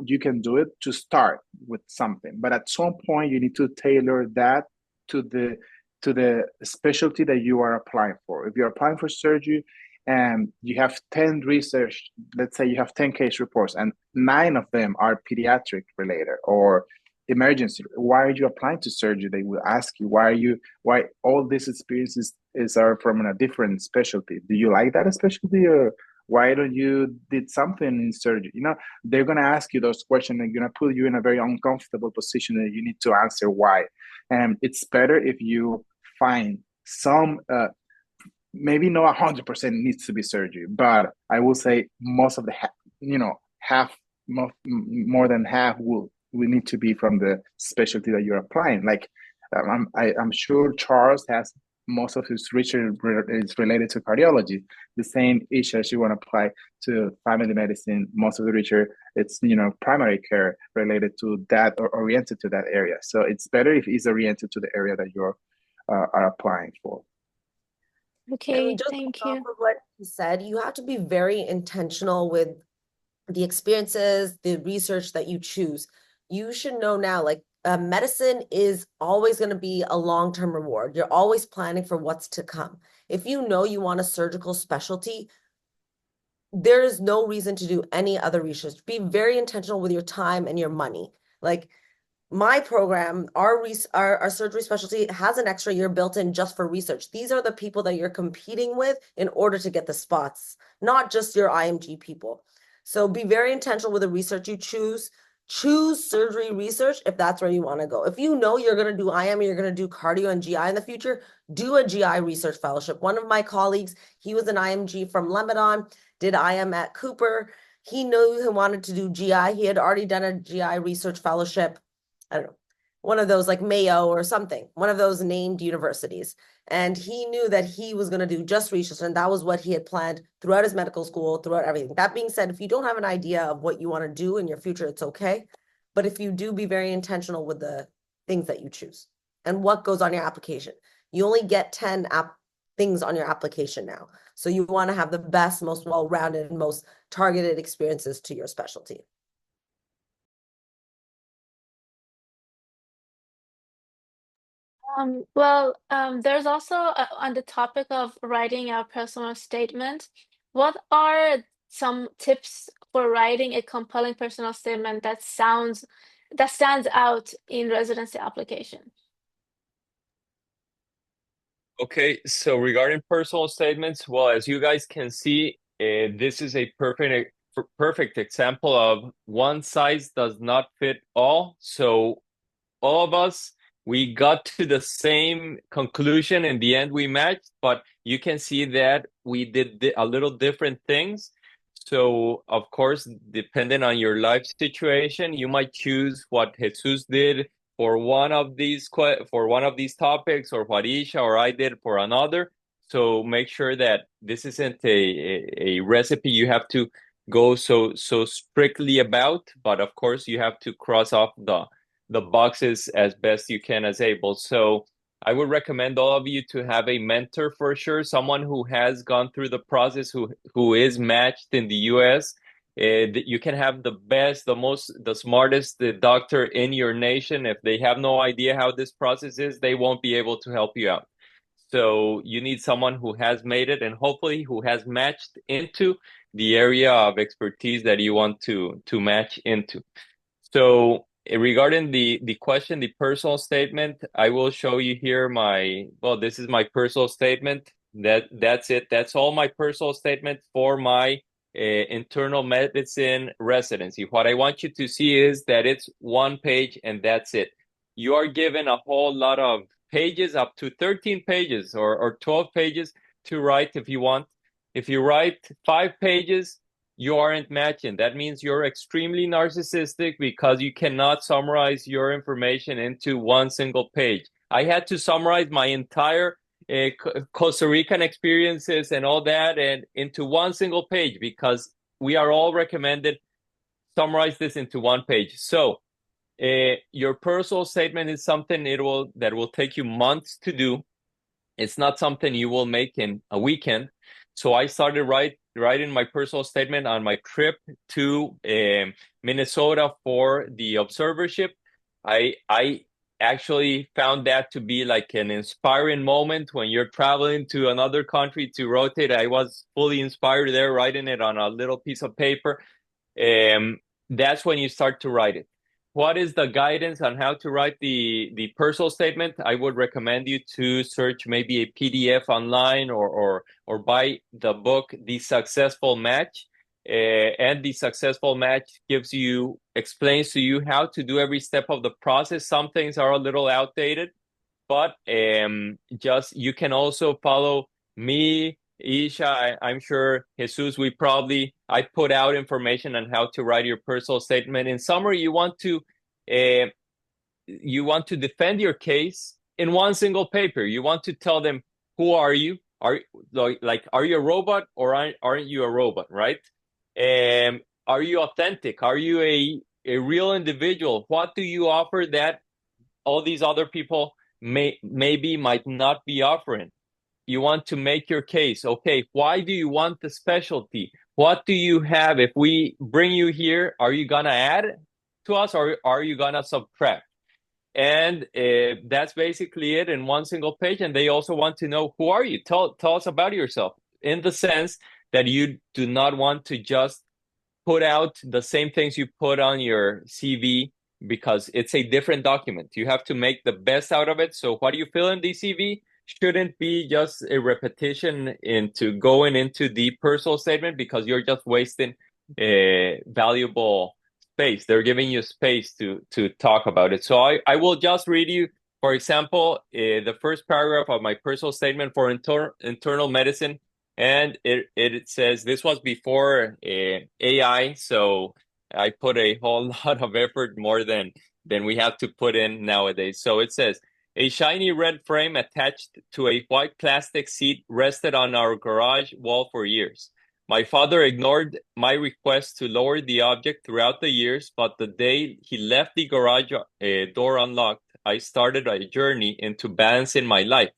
You can do it to start with something, but at some point you need to tailor that to the specialty that you are applying for. If you're applying for surgery and you have 10 research, let's say you have 10 case reports and 9 of them are pediatric related or emergency, why are you applying to surgery? They will ask you, why all these experiences are from a different specialty? Do you like that specialty, or why don't you did something in surgery? They're going to ask you those questions, and going to put you in a very uncomfortable position that you need to answer why. And it's better if you find some maybe not 100% needs to be surgery, but I will say most of the half, more than half will need to be from the specialty that you're applying. Like I'm sure Charles has most of his research is related to cardiology. The same issue she want to apply to family medicine. Most of the research it's primary care related to that or oriented to that area. So it's better if it's oriented to the area that you're are applying for.
Okay,
just
thank
off
you.
of what you said, you have to be very intentional with the experiences, the research that you choose. You should know now, like medicine is always going to be a long-term reward. You're always planning for what's to come. If you know you want a surgical specialty, there is no reason to do any other research. Be very intentional with your time and your money. Like my program, our surgery specialty has an extra year built in just for research. These are the people that you're competing with in order to get the spots, not just your IMG people. So be very intentional with the research you choose. Choose surgery research if that's where you want to go. If you know you're going to do IM, you're going to do cardio and GI in the future, do a GI research fellowship. One of my colleagues, he was an IMG from Lebanon, did IM at Cooper. He knew he wanted to do GI. He had already done a GI research fellowship. I don't know, one of those like Mayo or something, one of those named universities. And he knew that he was going to do just research, and that was what he had planned throughout his medical school, throughout everything. That being said, if you don't have an idea of what you want to do in your future, it's okay. But if you do, be very intentional with the things that you choose and what goes on your application. You only get 10 things on your application now. So you want to have the best, most well-rounded, and most targeted experiences to your specialty.
There's also on the topic of writing a personal statement, what are some tips for writing a compelling personal statement that stands out in residency application?
Okay, so regarding personal statements, well, as you guys can see, this is a perfect example of one size does not fit all. So all of us, we got to the same conclusion. In the end, we matched, but you can see that we did a little different things. So, of course, depending on your life situation, you might choose what Jesus did for one of these topics, or what Isha or I did for another. So make sure that this isn't a recipe you have to go so strictly about, but of course you have to cross off the boxes as best you can as able. So I would recommend all of you to have a mentor for sure, someone who has gone through the process, who is matched in the US. You can have the best, the smartest doctor in your nation. If they have no idea how this process is, they won't be able to help you out. So you need someone who has made it, and hopefully who has matched into the area of expertise that you want to match into. So regarding the question, the personal statement, I will show you here this is my personal statement. That's it. That's all my personal statement for my internal medicine residency. What I want you to see is that it's one page and that's it. You are given a whole lot of pages, up to 13 pages or 12 pages to write if you want. If you write 5 pages, you aren't matching. That means you're extremely narcissistic because you cannot summarize your information into one single page. I had to summarize my entire Costa Rican experiences and all that and into one single page because we are all recommended summarize this into one page. So your personal statement is something that will take you months to do. It's not something you will make in a weekend. So I started writing my personal statement on my trip to Minnesota for the observership. I actually found that to be like an inspiring moment when you're traveling to another country to rotate. I was fully inspired there, writing it on a little piece of paper. That's when you start to write it. What is the guidance on how to write the personal statement? I would recommend you to search maybe a PDF online or buy the book, The Successful Match. And The Successful Match explains to you how to do every step of the process. Some things are a little outdated, but you can also follow me, Isha, I'm sure Jesus, I put out information on how to write your personal statement. In summary, you want to defend your case in one single paper. You want to tell them, who are you? Are you a robot or aren't you a robot, right? Are you authentic? Are you a real individual? What do you offer that all these other people might not be offering? You want to make your case. Okay, why do you want the specialty? What do you have? If we bring you here, are you gonna add to us or are you gonna subtract? And that's basically it in one single page. And they also want to know, who are you? Tell us about yourself, in the sense that you do not want to just put out the same things you put on your CV, because it's a different document. You have to make the best out of it. So what you fill in the CV shouldn't be just a repetition into going into the personal statement, because you're just wasting valuable space. They're giving you space to talk about it. So I will just read you, for example, the first paragraph of my personal statement for internal medicine. And it says, this was before AI, so I put a whole lot of effort, more than we have to put in nowadays. So it says, a shiny red frame attached to a white plastic seat rested on our garage wall for years. My father ignored my request to lower the object throughout the years, but the day he left the garage door unlocked, I started a journey into balancing my life.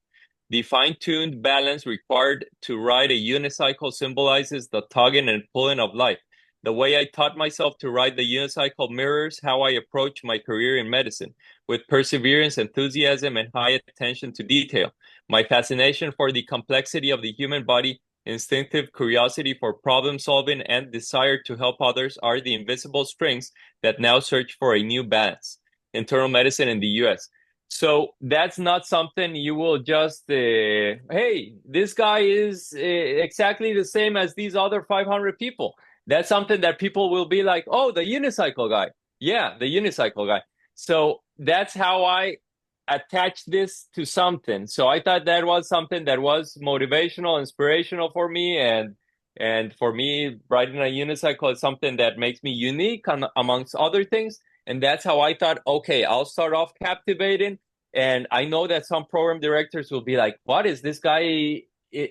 The fine-tuned balance required to ride a unicycle symbolizes the tugging and pulling of life. The way I taught myself to ride the unicycle mirrors how I approach my career in medicine, with perseverance, enthusiasm, and high attention to detail. My fascination for the complexity of the human body, instinctive curiosity for problem solving, and desire to help others are the invisible strings that now search for a new balance. Internal medicine in the US. So that's not something you will just, hey, this guy is exactly the same as these other 500 people. That's something that people will be like, oh, the unicycle guy. Yeah, the unicycle guy. So that's how I attached this to something. So I thought that was something that was motivational, inspirational for me. And for me, riding a unicycle is something that makes me unique amongst other things. And that's how I thought, okay, I'll start off captivating. And I know that some program directors will be like, what, is this guy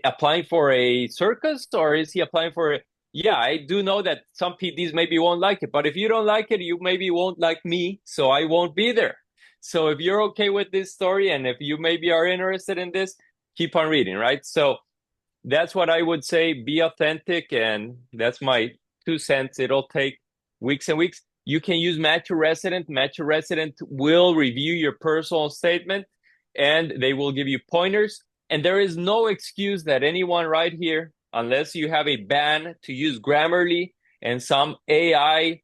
applying for a circus, or is he applying for Yeah, I do know that some PDs maybe won't like it, but if you don't like it, you maybe won't like me, so I won't be there. So if you're okay with this story, and if you maybe are interested in this, keep on reading, right? So that's what I would say. Be authentic, and that's my 2 cents. It'll take weeks and weeks. You can use Match Your Resident. Match Your Resident will review your personal statement, and they will give you pointers. And there is no excuse that anyone right here, unless you have a ban to use Grammarly and some AI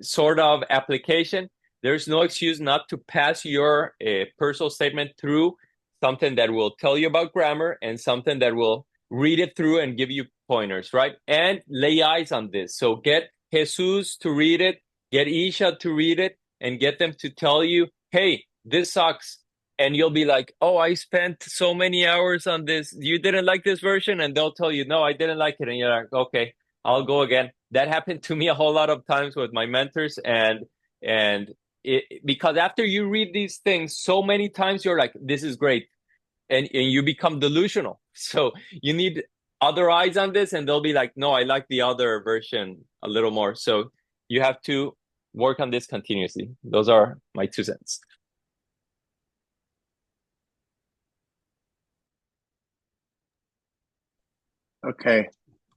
sort of application, there's no excuse not to pass your personal statement through something that will tell you about grammar and something that will read it through and give you pointers, right? And lay eyes on this. So get Jesus to read it, get Esha to read it, and get them to tell you, hey, this sucks. And you'll be like, oh, I spent so many hours on this. You didn't like this version? And they'll tell you, no, I didn't like it. And you're like, okay, I'll go again. That happened to me a whole lot of times with my mentors. And because after you read these things so many times, you're like, this is great. And you become delusional. So you need other eyes on this, and they'll be like, no, I like the other version a little more. So you have to work on this continuously. Those are my 2 cents.
Okay.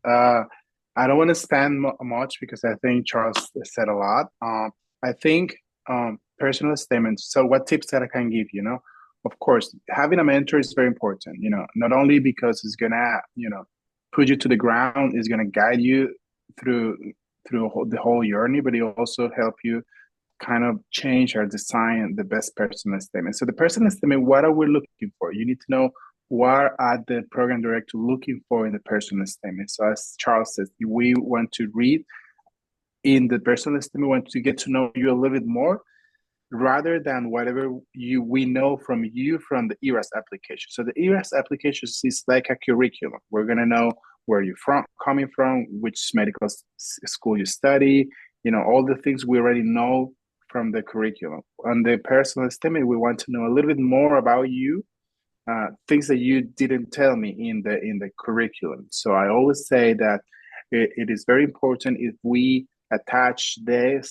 I don't want to spend much because I think Charles said a lot. I think personal statements. So what tips that I can give, of course, having a mentor is very important, not only because it's gonna, put you to the ground, it's gonna guide you through the whole journey, but it will also help you kind of change or design the best personal statement. So the personal statement, what are we looking for? You need to know what are the program director looking for in the personal statement. So as Charles says, we want to read in the personal statement, we want to get to know you a little bit more rather than whatever we know from you from the ERAS application. So the ERAS application is like a curriculum. We're going to know where you're coming from, which medical school you study, all the things we already know from the curriculum. On the personal statement, we want to know a little bit more about you, things that you didn't tell me in the curriculum. So I always say that it is very important if we attach the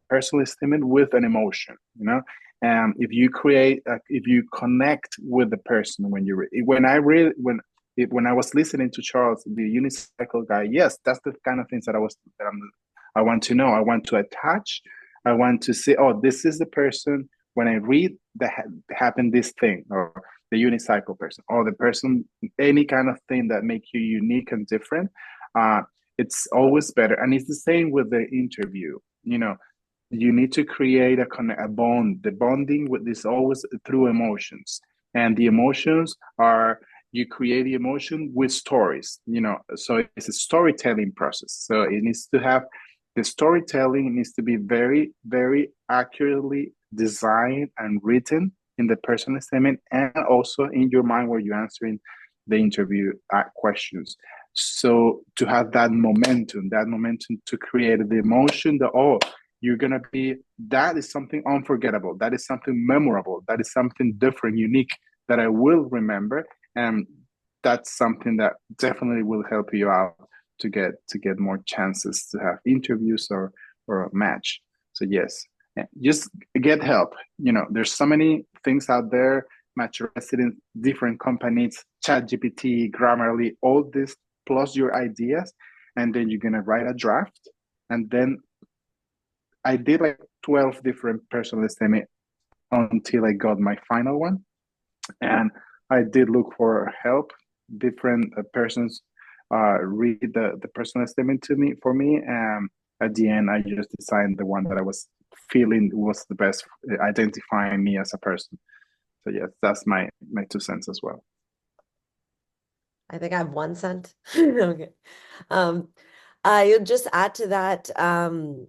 personal statement with an emotion, if you connect with the person when when I was listening to Charles, the unicycle guy, yes, that's the kind of things that I want to know. I want to attach. I want to say, oh, this is the person. When I read that happened this thing, or the unicycle person, or the person, any kind of thing that make you unique and different. It's always better. And it's the same with the interview. You need to create a bond. The bonding with is always through emotions. And the emotions are, you create the emotion with stories, so it's a storytelling process. So it needs to have, the storytelling needs to be very, very accurately designed and written in the personal statement and also in your mind where you're answering the interview questions. So to have that momentum to create the emotion you're going to be, that is something unforgettable. That is something memorable. That is something different, unique that I will remember. And that's something that definitely will help you out to get more chances to have interviews or a match. So yes, just get help. There's so many things out there, match resident, different companies, ChatGPT, Grammarly, all this, plus your ideas. And then you're going to write a draft. And then I did like 12 different personal statements until I got my final one. And I did look for help. Different persons read the personal statement for me. And at the end, I just decided the one that I was feeling was the best, identifying me as a person. So yes, that's my 2 cents as well.
I think I have 1 cent. Okay. I'll just add to that. Oh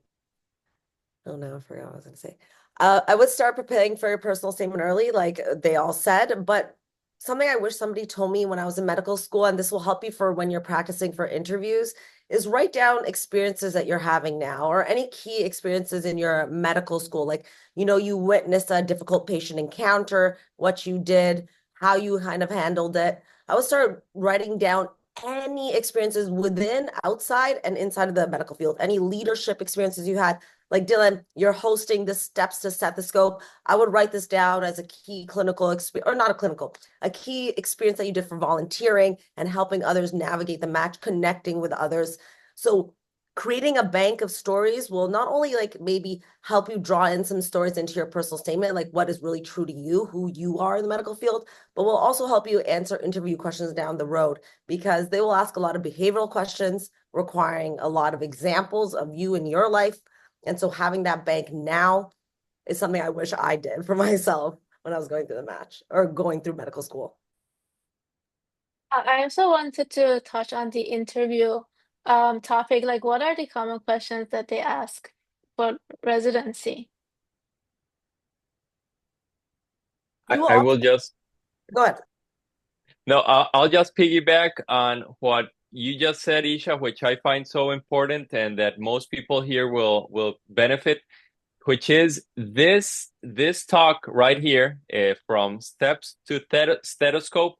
no, I forgot what I was going to say. I would start preparing for your personal statement early, like they all said, but something I wish somebody told me when I was in medical school, and this will help you for when you're practicing for interviews, is write down experiences that you're having now or any key experiences in your medical school. Like, you witnessed a difficult patient encounter, what you did, how you kind of handled it. I would start writing down any experiences within, outside, and inside of the medical field, any leadership experiences you had. Like Dylan, you're hosting the steps to Stethoscope. I would write this down as a key clinical experience, or not a key experience that you did for volunteering and helping others navigate the match, connecting with others. So creating a bank of stories will not only maybe help you draw in some stories into your personal statement, like what is really true to you, who you are in the medical field, but will also help you answer interview questions down the road, because they will ask a lot of behavioral questions requiring a lot of examples of you in your life. And so having that bank now is something I wish I did for myself when I was going through the match or going through medical school.
I also wanted to touch on the interview topic. Like, what are the common questions that they ask for residency?
I will just
Go ahead.
No, I'll just piggyback on what you just said, Isha, which I find so important and that most people here will benefit, which is this talk right here, from steps to stethoscope.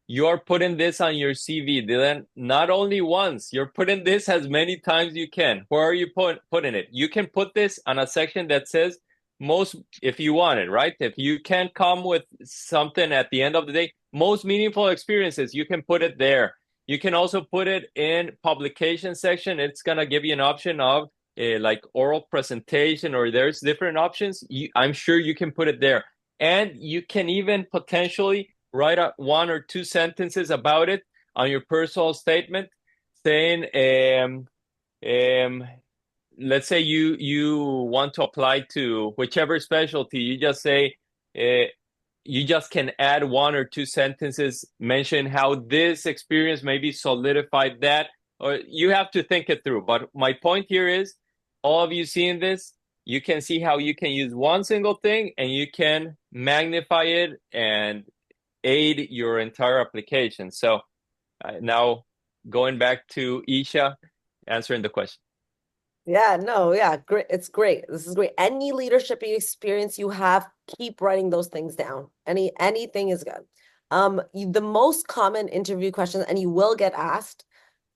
You're putting this on your CV. Then not only once, you're putting this as many times you can. Where are you putting it? You can put this on a section that says most, if you want it, right? If you can't come with something at the end of the day, most meaningful experiences, you can put it there. You can also put it in publication section. It's gonna give you an option of like oral presentation, or there's different options. I'm sure you can put it there, and you can even potentially write out 1 or 2 sentences about it on your personal statement, saying, let's say you want to apply to whichever specialty. You just say, you just can add 1 or 2 sentences, mention how this experience maybe solidified that, or you have to think it through. But my point here is, all of you seeing this, you can see how you can use one single thing and you can magnify it and aid your entire application. So now going back to Isha, answering the question.
Yeah, no, yeah, great. It's great. This is great. Any leadership experience you have, keep writing those things down. Anything is good. The most common interview questions, and you will get asked,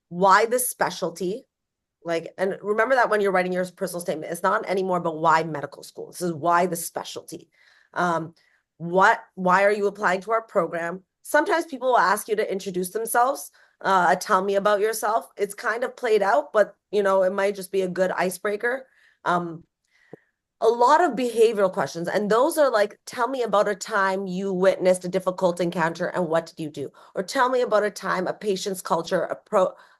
why this specialty? Like, and remember that when you're writing your personal statement, it's not anymore about why medical school. This is why the specialty. Why are you applying to our program? Sometimes people will ask you to introduce themselves. Tell me about yourself. It's kind of played out, but it might just be a good icebreaker. A lot of behavioral questions, and those are like, tell me about a time you witnessed a difficult encounter and what did you do? Or tell me about a time a patient's culture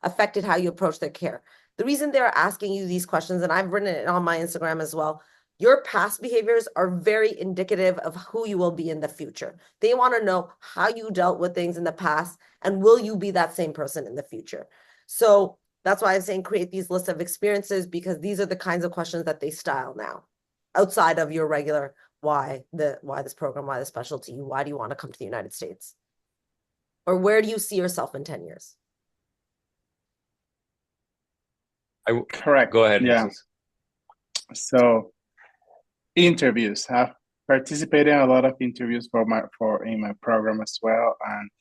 affected how you approach their care. The reason they're asking you these questions, and I've written it on my Instagram as well, your past behaviors are very indicative of who you will be in the future. They want to know how you dealt with things in the past, and will you be that same person in the future? So that's why I'm saying create these lists of experiences, because these are the kinds of questions that they style now, outside of your regular why this program, why the specialty, why do you want to come to the United States? Or where do you see yourself in 10 years?
Correct.
Go ahead,
yeah.
Jesus.
So interviews. I've participated in a lot of interviews in my program as well, and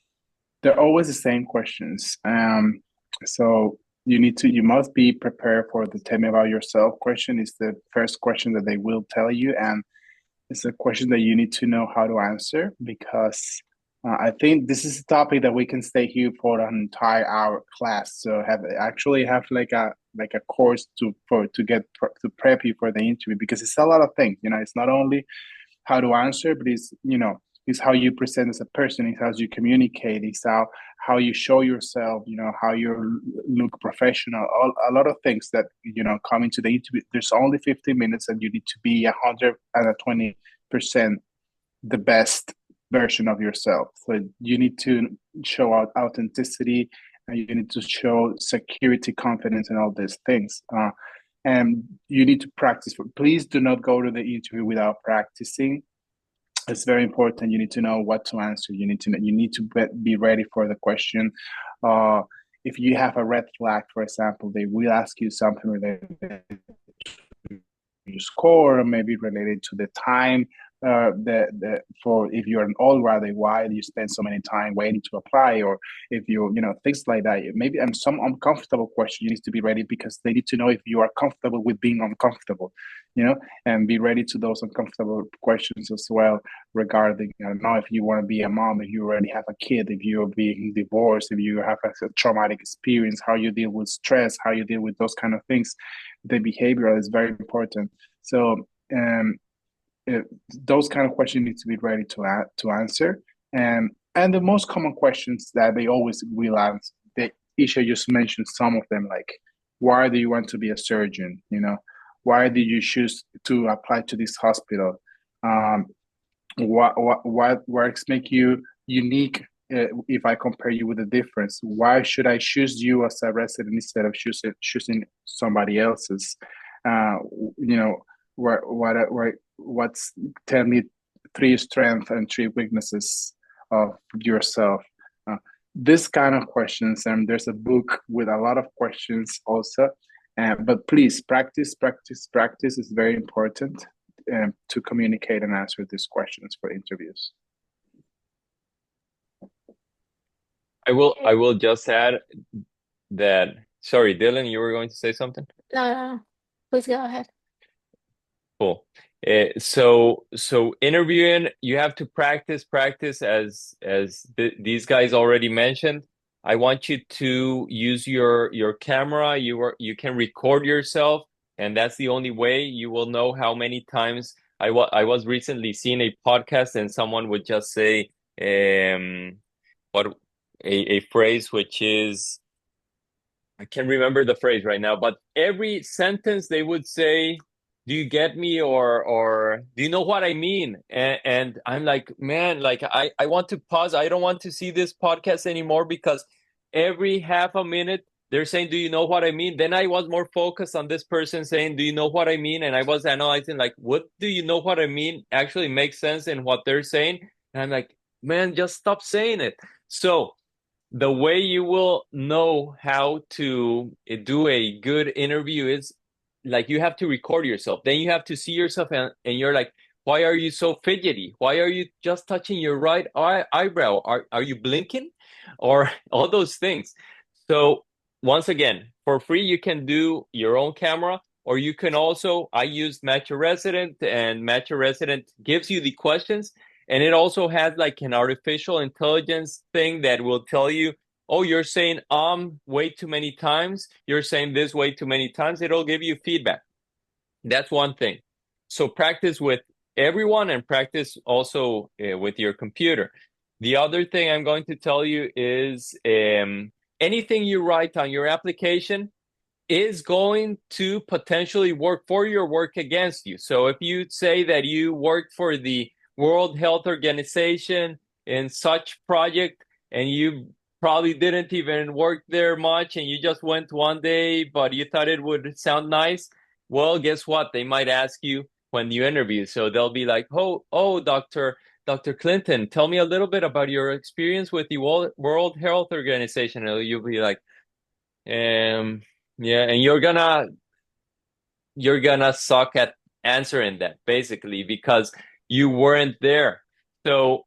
they're always the same questions. So you must be prepared for the tell me about yourself question. Is the first question that they will tell you, and it's a question that you need to know how to answer, because I think this is a topic that we can stay here for an entire hour class. So have like a course to prep you for the interview, because it's a lot of things. It's not only how to answer, but it's how you present as a person, it's how you communicate, it's how you show yourself, how you look professional, a lot of things that come into the interview. There's only 15 minutes, and you need to be 120% the best version of yourself. So you need to show out authenticity, and you need to show security, confidence, and all these things. And you need to practice. Please do not go to the interview without practicing. It's very important. You need to know what to answer. You need to be ready for the question. If you have a red flag, for example, they will ask you something related to your score, or maybe related to the time. For if you're an old graduate, why do you spend so many time waiting to apply, or if things like that. Maybe some uncomfortable question, you need to be ready, because they need to know if you are comfortable with being uncomfortable, and be ready to those uncomfortable questions as well, regarding, I don't know, if you want to be a mom, if you already have a kid, if you're being divorced, if you have a traumatic experience, how you deal with stress, how you deal with those kind of things. The behavioral is very important. So those kind of questions need to be ready to answer. And the most common questions that they always will answer, Isha just mentioned some of them, like, why do you want to be a surgeon? Why did you choose to apply to this hospital? What works make you unique? If I compare you with a difference, why should I choose you as a resident instead of choosing somebody else's? You know, what's tell me three strengths and three weaknesses of yourself. This kind of questions, and there's a book with a lot of questions also. But please practice, practice, practice is very important to communicate and answer these questions for interviews.
I will just add that. Sorry, Dylan, you were going to say something?
No, please go ahead.
Cool. So interviewing, you have to practice as these guys already mentioned. I want you to use your camera. You can record yourself, and that's the only way you will know how many times. I was recently seeing a podcast, and someone would just say what a phrase which is, I can't remember the phrase right now, but every sentence they would say, do you get me, or do you know what I mean? And I'm like, man, like I want to pause. I don't want to see this podcast anymore because every half a minute they're saying, do you know what I mean? Then I was more focused on this person saying, do you know what I mean? And I was analyzing like, what do you know what I mean actually makes sense in what they're saying. And I'm like, man, just stop saying it. So the way you will know how to do a good interview is like you have to record yourself. Then you have to see yourself and you're like, why are you so fidgety? Why are you just touching your right eyebrow? Are you blinking? Or all those things. So once again, for free, you can do your own camera, or you can also, I used Match a Resident, and Match a Resident gives you the questions. And it also has like an artificial intelligence thing that will tell you, oh, you're saying way too many times. You're saying this way too many times. It'll give you feedback. That's one thing. So practice with everyone and practice also with your computer. The other thing I'm going to tell you is anything you write on your application is going to potentially work for you or work against you. So if you say that you worked for the World Health Organization in such project and you probably didn't even work there much and you just went one day, but you thought it would sound nice, well, guess what? They might ask you when you interview. So they'll be like, oh, Dr. Clinton, tell me a little bit about your experience with the World Health Organization. And you'll be like, yeah, and you're gonna suck at answering that basically because you weren't there. So,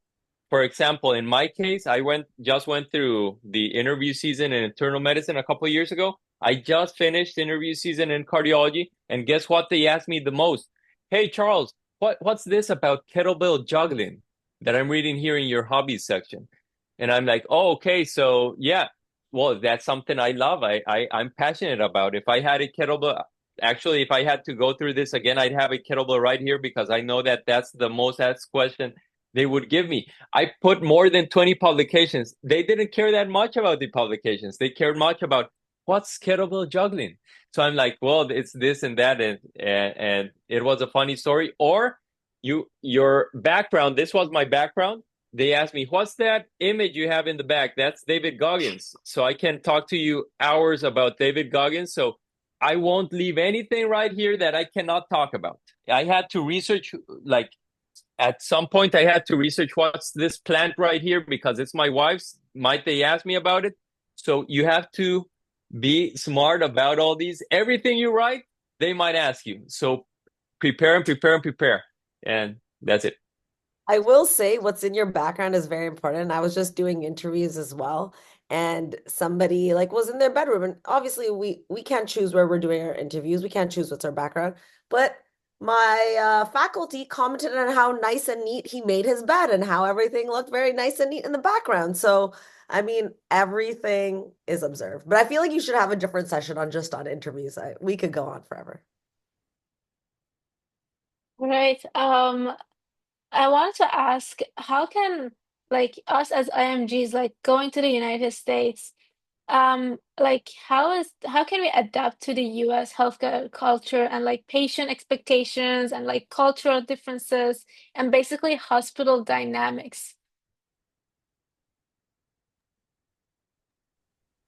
for example, in my case, I just went through the interview season in internal medicine a couple of years ago. I just finished interview season in cardiology, and guess what? They asked me the most. Hey, Charles, what's this about kettlebell juggling that I'm reading here in your hobbies section? And I'm like, oh, okay, so yeah, well, that's something I love. I'm passionate about. If I had a kettlebell, actually, if I had to go through this again, I'd have a kettlebell right here because I know that that's the most asked question they would give me. I put more than 20 publications. They didn't care that much about the publications. They cared much about what's kettlebell juggling. So I'm like, well, it's this and that, and it was a funny story. Or your background. This was my background. They asked me, what's that image you have in the back? That's David Goggins. So I can talk to you hours about David Goggins. So I won't leave anything right here that I cannot talk about. I had to research, like at some point I had to research what's this plant right here because it's my wife's. Might they ask me about it? So you have to be smart about all these. Everything you write, they might ask you. So prepare and prepare and prepare. And that's it.
I will say what's in your background is very important. I was just doing interviews as well, and somebody like was in their bedroom, and obviously we can't choose where we're doing our interviews. We can't choose what's our background, but my faculty commented on how nice and neat he made his bed and how everything looked very nice and neat in the background. So, I mean, everything is observed. But I feel like you should have a different session on just on interviews. We could go on forever.
Right. I wanted to ask, how can like us as IMGs, like going to the United States, like how can we adapt to the US healthcare culture and like patient expectations and like cultural differences and basically hospital dynamics?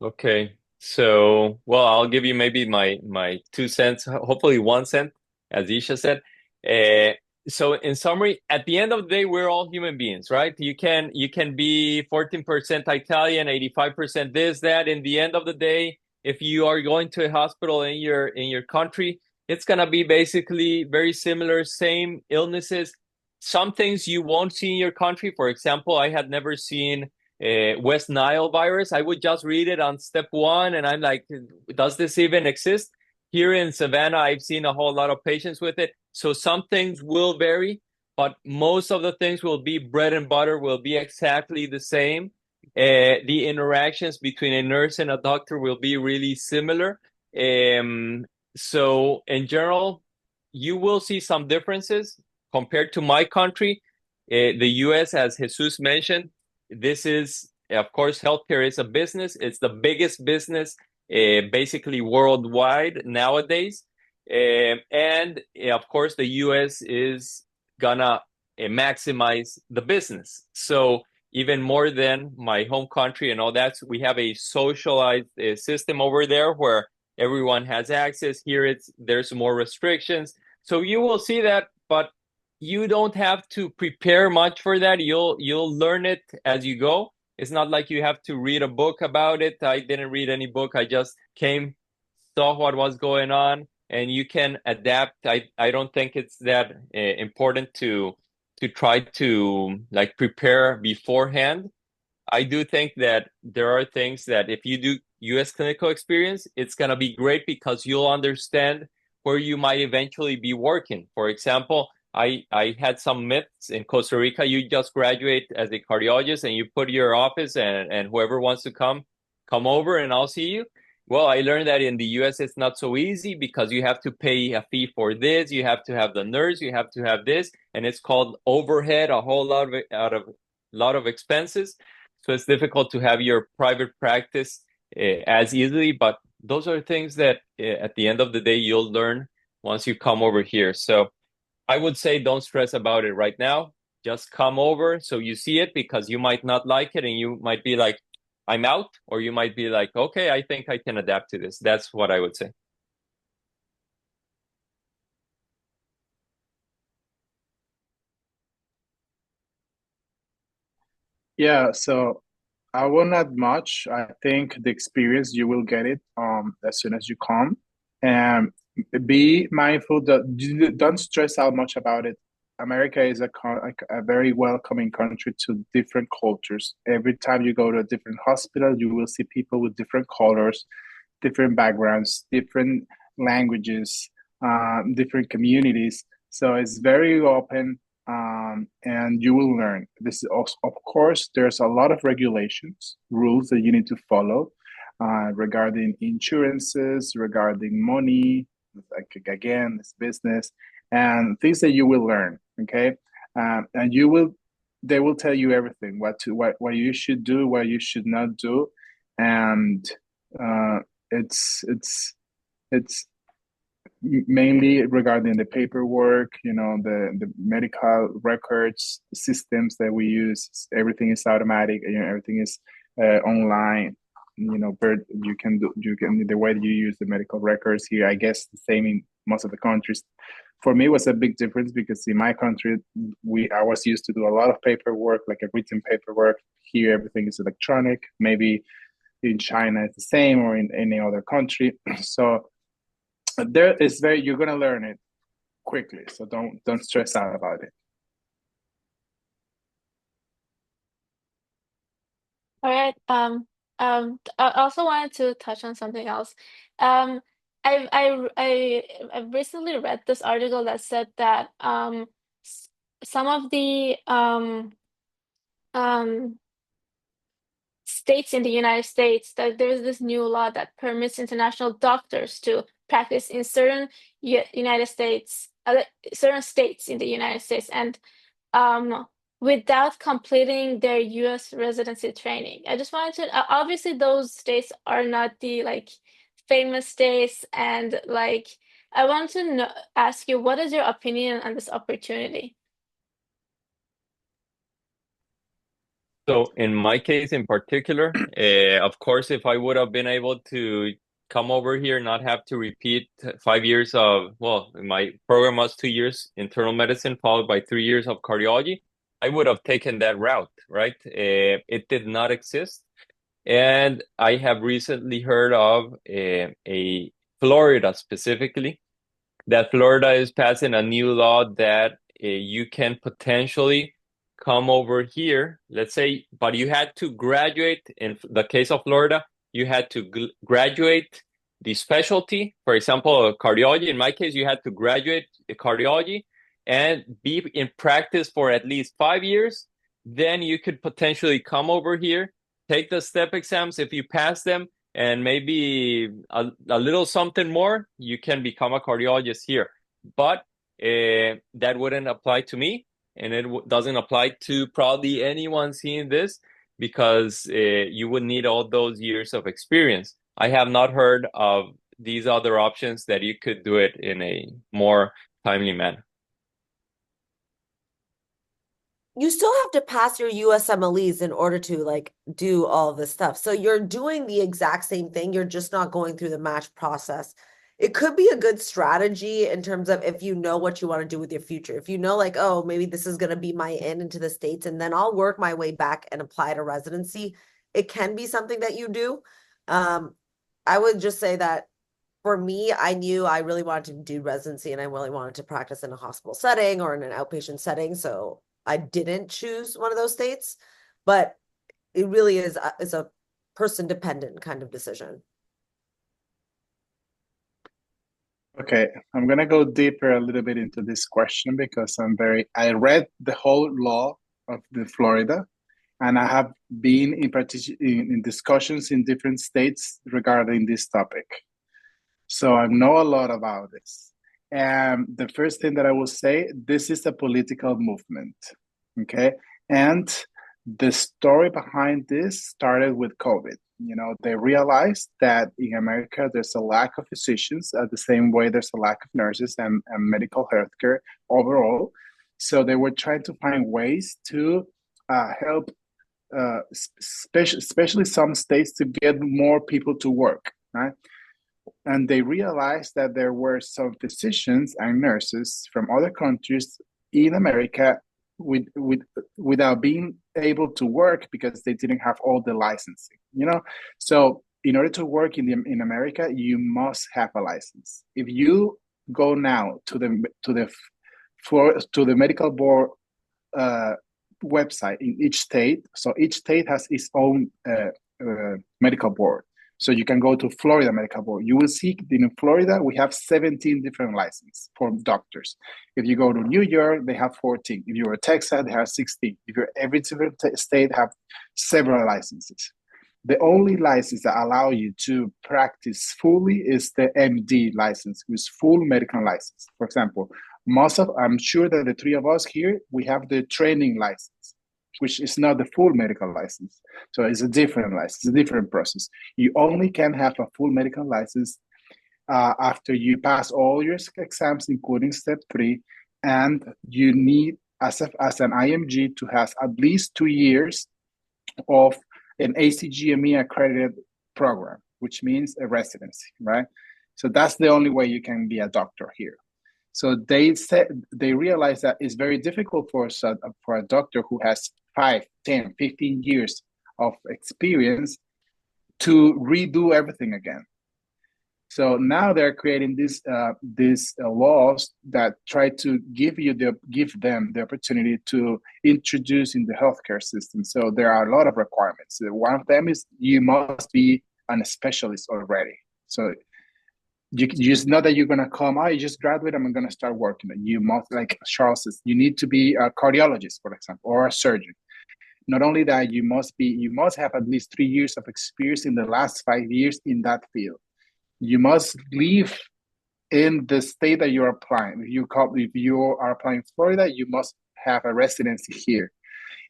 Okay. So, well, I'll give you maybe my 2 cents, hopefully 1 cent, as Isha said. Uh, so in summary, at the end of the day, we're all human beings, right? You can be 14% Italian, 85% this, that. In the end of the day, if you are going to a hospital in your country, it's gonna be basically very similar, same illnesses. Some things you won't see in your country. For example, I had never seen West Nile virus. I would just read it on step one, and I'm like, does this even exist? Here in Savannah, I've seen a whole lot of patients with it. So some things will vary, but most of the things will be bread and butter, will be exactly the same. The interactions between a nurse and a doctor will be really similar. So in general, you will see some differences compared to my country. The US, as Jesus mentioned, this is, of course, healthcare is a business. It's the biggest business basically worldwide nowadays. And of course, the US is gonna maximize the business. So even more than my home country and all that, we have a socialized system over there where everyone has access. Here there's more restrictions. So you will see that, but you don't have to prepare much for that. You'll learn it as you go. It's not like you have to read a book about it. I didn't read any book. I just came, saw what was going on, and you can adapt. I don't think it's that important to try to like prepare beforehand. I do think that there are things that if you do US clinical experience, it's going to be great because you'll understand where you might eventually be working. For example, I had some myths in Costa Rica. You just graduate as a cardiologist and you put your office and whoever wants to come over and I'll see you. Well, I learned that in the US it's not so easy because you have to pay a fee for this, you have to have the nurse, you have to have this, and it's called overhead, a whole lot of expenses. So it's difficult to have your private practice as easily, but those are things that at the end of the day you'll learn once you come over here. So I would say don't stress about it right now. Just come over so you see it because you might not like it and you might be like, I'm out, or you might be like, okay, I think I can adapt to this. That's what I would say.
Yeah, so I won't add much. I think the experience you will get it as soon as you come, and be mindful that you don't stress out much about it. America is like a very welcoming country to different cultures. Every time you go to a different hospital, you will see people with different colors, different backgrounds, different languages, different communities. So it's very open, and you will learn. This is also, of course, there's a lot of regulations, rules that you need to follow regarding insurances, regarding money, like again, this business, and things that you will learn. Okay, and they will tell you everything, what you should do, what you should not do, and uh, it's mainly regarding the paperwork, the medical records systems that we use. Everything is automatic, everything is online. You can the way you use the medical records here, I guess the same in most of the countries. For me, it was a big difference because in my country, I was used to do a lot of paperwork, like a written paperwork. Here, everything is electronic. Maybe in China it's the same, or in any other country. So there is you're gonna learn it quickly. So don't stress out about it.
All right. I also wanted to touch on something else. Um, I've recently read this article that said that s- some of the um states in the United States, that there's this new law that permits international doctors to practice in certain United States, certain states in the United States, and um, without completing their US residency training. I just wanted to, obviously those states are not the like famous states, and like I want to know, ask you, what is your opinion on this opportunity?
So in my case in particular, of course, if I would have been able to come over here, not have to repeat 5 years of, well, my program was 2 years internal medicine followed by 3 years of cardiology, I would have taken that route, right? It did not exist. And I have recently heard of a Florida specifically, that Florida is passing a new law that you can potentially come over here, let's say, but you had to graduate. In the case of Florida, you had to graduate the specialty. For example, cardiology. In my case, you had to graduate cardiology and be in practice for at least 5 years. Then you could potentially come over here, take the step exams. If you pass them, and maybe a little something more, you can become a cardiologist here. But that wouldn't apply to me, and it doesn't apply to probably anyone seeing this, because you would need all those years of experience. I have not heard of these other options that you could do it in a more timely manner.
You still have to pass your USMLEs in order to like do all of this stuff. So you're doing the exact same thing. You're just not going through the match process. It could be a good strategy in terms of if you know what you want to do with your future. If you know, like, oh, maybe this is going to be my in into the States, and then I'll work my way back and apply to residency. It can be something that you do. I would just say that for me, I knew I really wanted to do residency and I really wanted to practice in a hospital setting or in an outpatient setting. So I didn't choose one of those states, but it really is a person dependent kind of decision.
Okay, I'm gonna go deeper a little bit into this question because I read the whole law of the Florida, and I have been in discussions in different states regarding this topic. So I know a lot about this. And the first thing that I will say, this is a political movement, okay? And the story behind this started with COVID. You know, they realized that in America, there's a lack of physicians at the same way there's a lack of nurses and medical healthcare overall. So they were trying to find ways to help, especially some states, to get more people to work, right? And they realized that there were some physicians and nurses from other countries in America without being able to work because they didn't have all the licensing, you know? So in order to work in America, you must have a license. If you go now to the medical board website in each state, so each state has its own medical board. So you can go to Florida Medical Board. You will see in Florida, we have 17 different licenses for doctors. If you go to New York, they have 14. If you're in Texas, they have 16. If you're every different state have several licenses. The only license that allow you to practice fully is the MD license, which is full medical license. For example, I'm sure that the three of us here, we have the training license, which is not the full medical license. So it's a different license, a different process. You only can have a full medical license after you pass all your exams, including step 3, and you need, as an IMG, to have at least 2 years of an ACGME accredited program, which means a residency, right? So that's the only way you can be a doctor here. So they realized that it's very difficult for a doctor who has 5, 10, 15 years of experience to redo everything again. So now they're creating these laws that try to give them the opportunity to introduce in the healthcare system. So there are a lot of requirements. One of them is you must be a specialist already. So you just know that you're gonna come. You just graduate. I'm gonna start working. You must, like Charles says, you need to be a cardiologist, for example, or a surgeon. Not only that, you must have at least 3 years of experience in the last 5 years in that field. You must live in the state that you're applying. If you are applying Florida, you must have a residency here.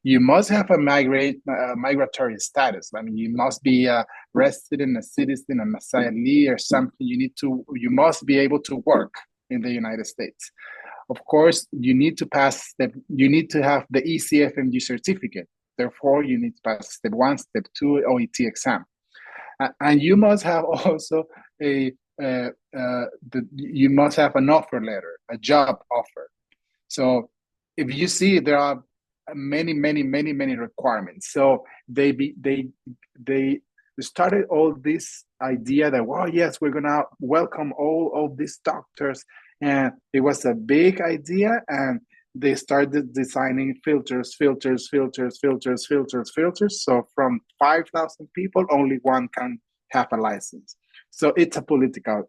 You must have a migratory status. I mean, you must be a resident, a citizen, an asylee, or something. You must be able to work in the United States. Of course, you need to you need to have the ECFMG certificate. Therefore, you need to pass step 1, step 2 OET exam. And you must have also you must have an offer letter, a job offer. So if you see, there are many requirements. So they started all this idea that, well, yes, we're gonna welcome all of these doctors, and it was a big idea, and they started designing filters. So from 5,000 people, only one can have a license. So it's a political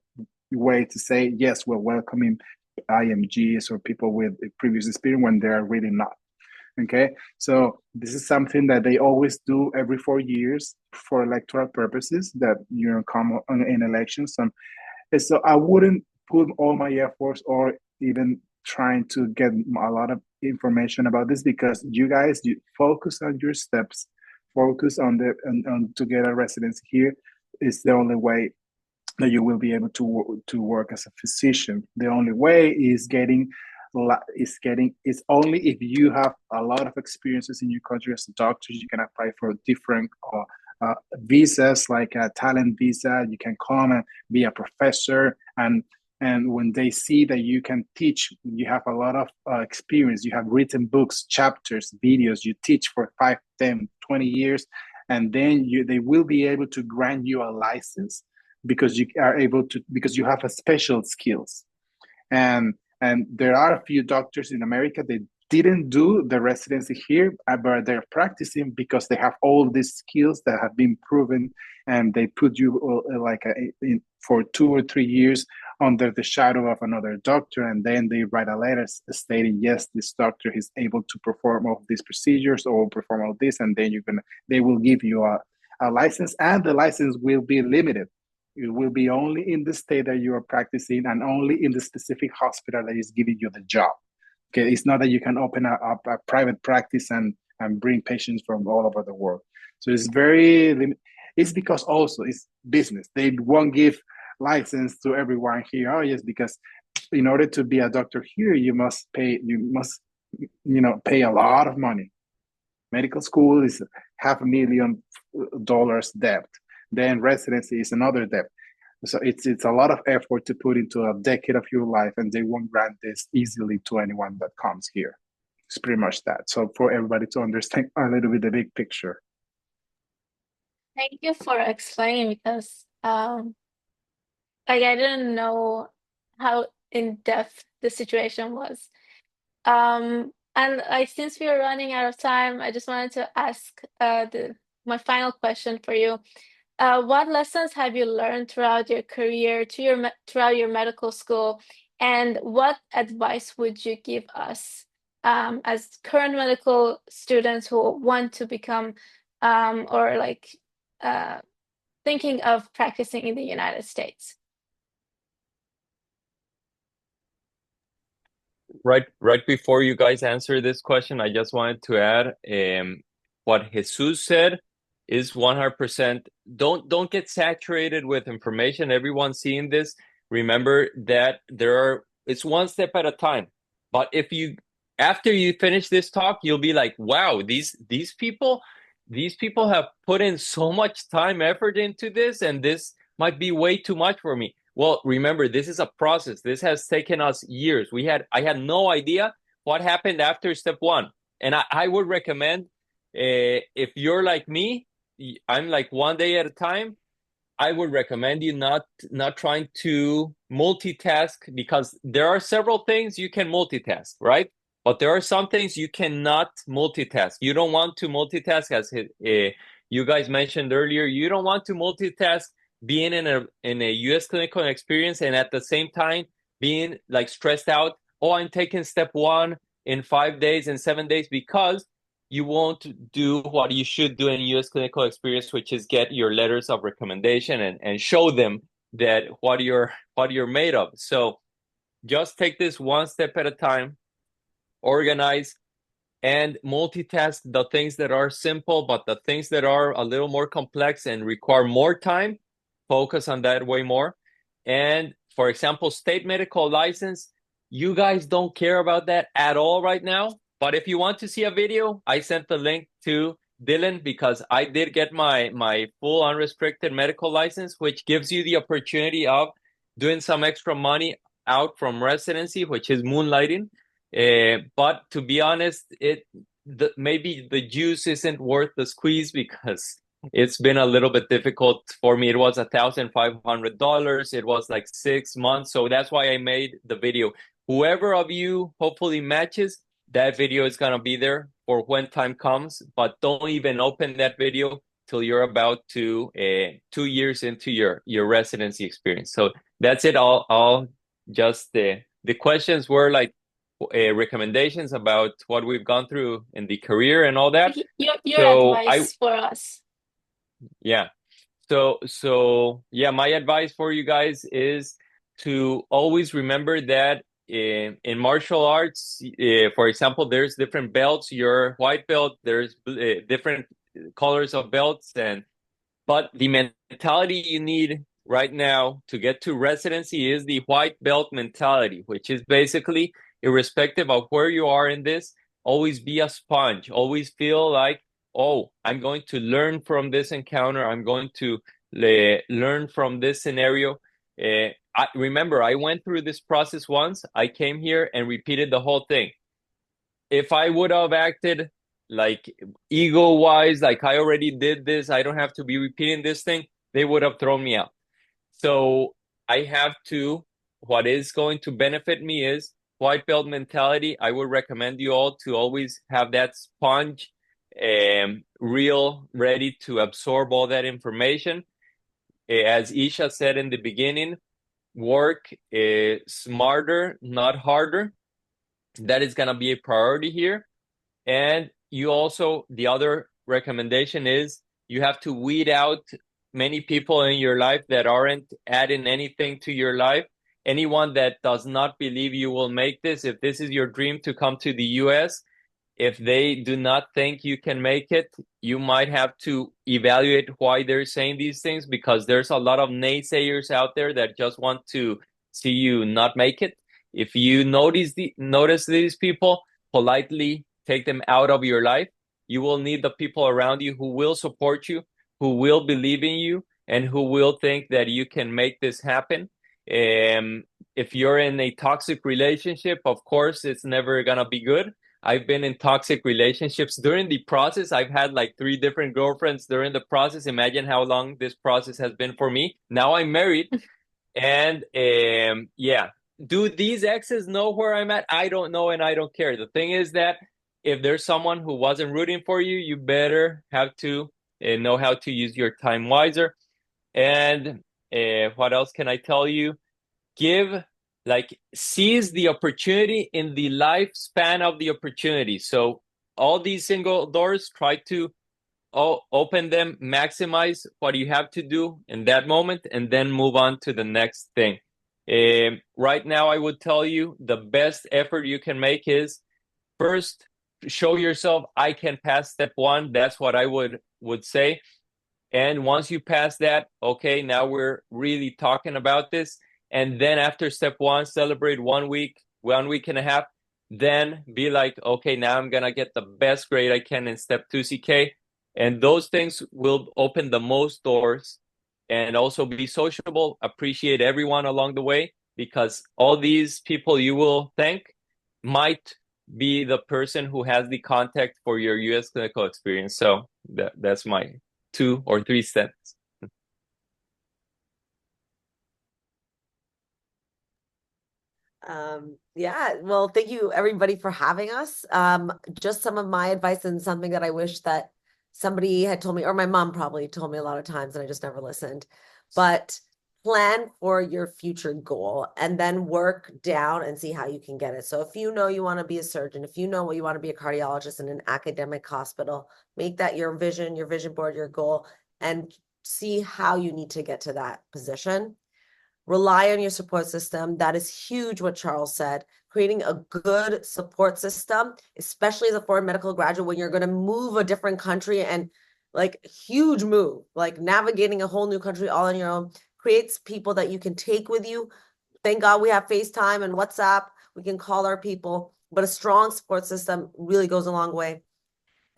way to say, yes, we're welcoming IMGs or people with previous experience when they're really not. Okay, so this is something that they always do every 4 years for electoral purposes, that come in elections. And so I wouldn't put all my efforts or even trying to get a lot of information about this, because you guys, you focus on your steps, focus on to get a residency here is the only way that you will be able to work as a physician. The only way is it's only if you have a lot of experiences in your country as a doctor. You can apply for different visas, like a talent visa. You can come and be a professor, and when they see that you can teach, you have a lot of experience, you have written books, chapters, videos, you teach for 5, 10, 20 years, and then they will be able to grant you a license, because you have a special skills. And there are a few doctors in America that didn't do the residency here, but they're practicing because they have all these skills that have been proven, and they put you for 2 or 3 years under the shadow of another doctor, and then they write a letter stating, yes, this doctor is able to perform all these procedures or perform all this, and then they will give you a license, and the license will be limited. It will be only in the state that you are practicing, and only in the specific hospital that is giving you the job. Okay, it's not that you can open a private practice and bring patients from all over the world. So it's very limited. It's because also it's business. They won't give license to everyone here. Oh yes, because in order to be a doctor here, you must pay pay a lot of money. Medical school is $500,000 debt. Then residency is another debt. So it's a lot of effort to put into a decade of your life, and they won't grant this easily to anyone that comes here. It's pretty much that. So for everybody to understand a little bit the big picture.
Thank you for explaining, because I didn't know how in depth the situation was. And since we are running out of time, I just wanted to ask my final question for you. What lessons have you learned throughout your career, throughout your medical school, and what advice would you give us as current medical students who want to become thinking of practicing in the United States?
Right before you guys answer this question, I just wanted to add what Jesus said is 100%. Don't get saturated with information. Everyone's seeing this. Remember that it's one step at a time. But after you finish this talk, you'll be like, wow, these people have put in so much time, effort into this, and this might be way too much for me. Well, remember, this is a process. This has taken us years. I had no idea what happened after step 1. And I would recommend, if you're like me, I'm like 1 day at a time, I would recommend you not trying to multitask, because there are several things you can multitask, right? But there are some things you cannot multitask. You don't want to multitask, as you guys mentioned earlier. You don't want to multitask being in a U.S. clinical experience and at the same time being like stressed out. Oh, I'm taking step 1 in 5 days and 7 days, because you won't do what you should do in U.S. clinical experience, which is get your letters of recommendation and show them that what you're made of. So just take this one step at a time, organize, and multitask the things that are simple, but the things that are a little more complex and require more time, focus on that way more. And for example, state medical license, you guys don't care about that at all right now. But if you want to see a video, I sent the link to Dylan because I did get my full unrestricted medical license, which gives you the opportunity of doing some extra money out from residency, which is moonlighting. But to be honest, maybe the juice isn't worth the squeeze because it's been a little bit difficult for me. It was $1,500. It was like 6 months. So that's why I made the video. Whoever of you hopefully matches, that video is going to be there for when time comes. But don't even open that video till you're about to 2 years into your residency experience. So that's it. I'll just the questions were like recommendations about what we've gone through in the career and all that.
Your
So
advice for us.
Yeah. Yeah, my advice for you guys is to always remember that in martial arts, for example, there's different belts. Your white belt, there's different colors of belts, but the mentality you need right now to get to residency is the white belt mentality, which is basically irrespective of where you are in this, always be a sponge, always feel like, oh, I'm going to learn from this encounter. I'm going to learn from this scenario. Remember, I went through this process once. I came here and repeated the whole thing. If I would have acted like ego-wise, like I already did this, I don't have to be repeating this thing, they would have thrown me out. So I have to, what is going to benefit me is white belt mentality. I would recommend you all to always have that sponge real ready to absorb all that information. As Esha said in the beginning, work smarter, not harder. That is going to be a priority here. And you also, the other recommendation is you have to weed out many people in your life that aren't adding anything to your life. Anyone that does not believe you will make this, if this is your dream to come to the US, if they do not think you can make it, you might have to evaluate why they're saying these things, because there's a lot of naysayers out there that just want to see you not make it. If you notice these people, politely take them out of your life. You will need the people around you who will support you, who will believe in you, and who will think that you can make this happen. If you're in a toxic relationship, of course, it's never going to be good. I've been in toxic relationships during the process. I've had like 3 different girlfriends during the process. Imagine how long this process has been for me. Now I'm married. And yeah, do these exes know where I'm at? I don't know, and I don't care. The thing is that if there's someone who wasn't rooting for you, you better have to know how to use your time wiser. And what else can I tell you? Seize the opportunity in the lifespan of the opportunity. So all these single doors, try to open them, maximize what you have to do in that moment, and then move on to the next thing. Right now, I would tell you the best effort you can make is first show yourself I can pass step 1. That's what I would say. And once you pass that, okay, now we're really talking about this. And then after step 1, celebrate 1 week, 1.5 weeks. Then be like, okay, now I'm going to get the best grade I can in step 2 CK. And those things will open the most doors. And also be sociable, appreciate everyone along the way, because all these people you will thank might be the person who has the contact for your US clinical experience. So that's my 2 or 3 steps.
Yeah, well, thank you everybody for having us. Just some of my advice and something that I wish that somebody had told me, or my mom probably told me a lot of times and I just never listened, but plan for your future goal and then work down and see how you can get it. So if you know you want to be a surgeon, if you know you want to be a cardiologist in an academic hospital, make that your vision board, your goal, and see how you need to get to that position. Rely on your support system. That is huge what Charles said. creating a good support system, especially as a foreign medical graduate when you're going to move a different country and like huge move, like navigating a whole new country all on your own, creates people that you can take with you. Thank God we have FaceTime and WhatsApp. We can call our people, but a strong support system really goes a long way.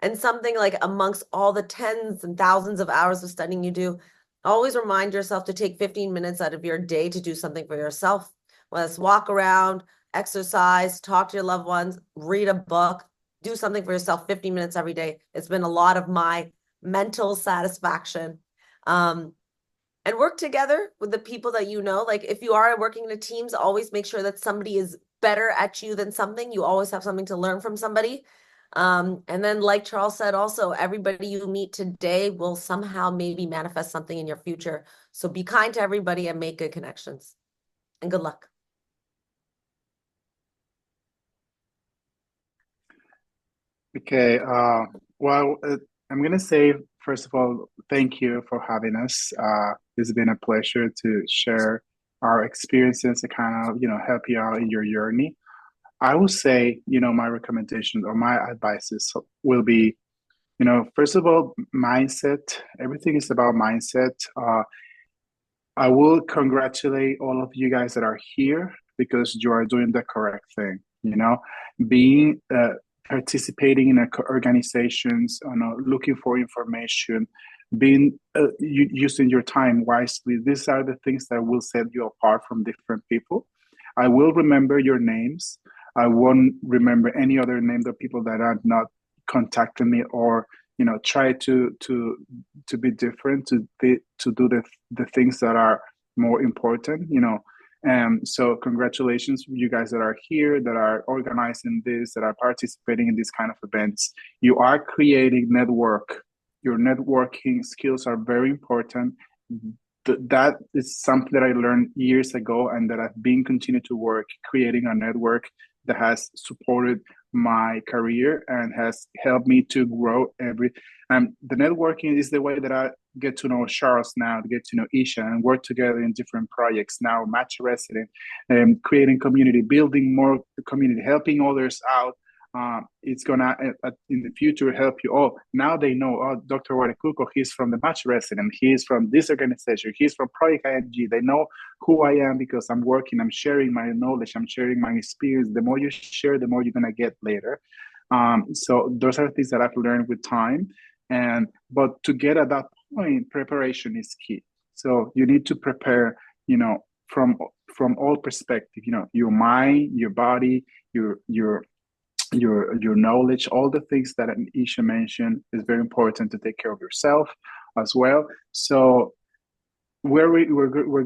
And something like amongst all the tens and thousands of hours of studying you do, always remind yourself to take 15 minutes out of your day to do something for yourself. Whether it's walk around, exercise, talk to your loved ones, read a book, do something for yourself 15 minutes every day. It's been a lot of my mental satisfaction. And work together with the people that you know. Like if you are working in a teams, always make sure that somebody is better at you than something. You always have something to learn from somebody. And then like Charles said, also, everybody you meet today will somehow maybe manifest something in your future. So be kind to everybody and make good connections. And good luck.
Okay, well, I'm gonna say, first of all, thank you for having us. It's been a pleasure to share our experiences to kind of, help you out in your journey. I would say, my recommendations or my advices will be, first of all, mindset. Everything is about mindset. I will congratulate all of you guys that are here because you are doing the correct thing. Being participating in organizations, looking for information, being using your time wisely. These are the things that will set you apart from different people. I will remember your names. I won't remember any other name of people that are not contacting me or try to be different, to do the things that are more important. And so congratulations, you guys that are here, that are organizing this, that are participating in these kind of events. You are creating network. Your networking skills are very important. That is something that I learned years ago and that I've been continuing to work, creating a network that has supported my career and has helped me to grow the networking is the way that I get to know Charles now, to get to know Esha and work together in different projects now, match resident, creating community, building more community, helping others out. It's gonna in the future help you. Oh, now they know, oh, Dr. Guarecuco, he's from the match resident, he's from this organization, he's from Project IMG. They know who I am because I'm working, I'm sharing my knowledge, I'm sharing my experience. The more you share, the more you're gonna get later. So those are things that I've learned with time. But to get at that point, preparation is key. So you need to prepare, from all perspective, your mind, your body, your knowledge, all the things that Esha mentioned. Is very important to take care of yourself as well. So we're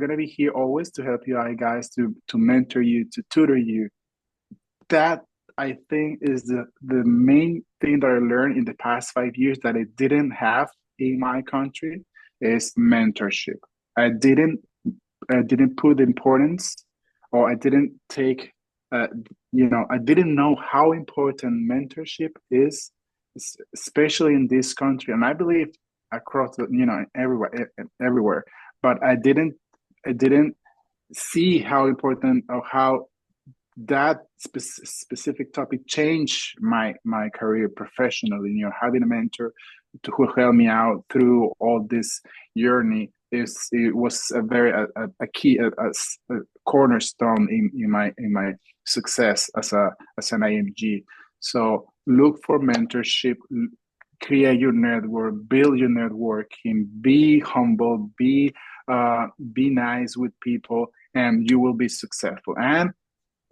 going to be here always to help you out, guys, to mentor you, to tutor you. That I think is the main thing that I learned in the past 5 years that I didn't have in my country is mentorship. I didn't put the importance, or I didn't take I didn't know how important mentorship is, especially in this country, and I believe across everywhere. But I didn't see how important or how that specific topic changed my career professionally. Having a mentor who helped me out through all this journey it was a key, a cornerstone in my success as an IMG. So look for mentorship, create your network, build your networking, be humble, be nice with people, and you will be successful. And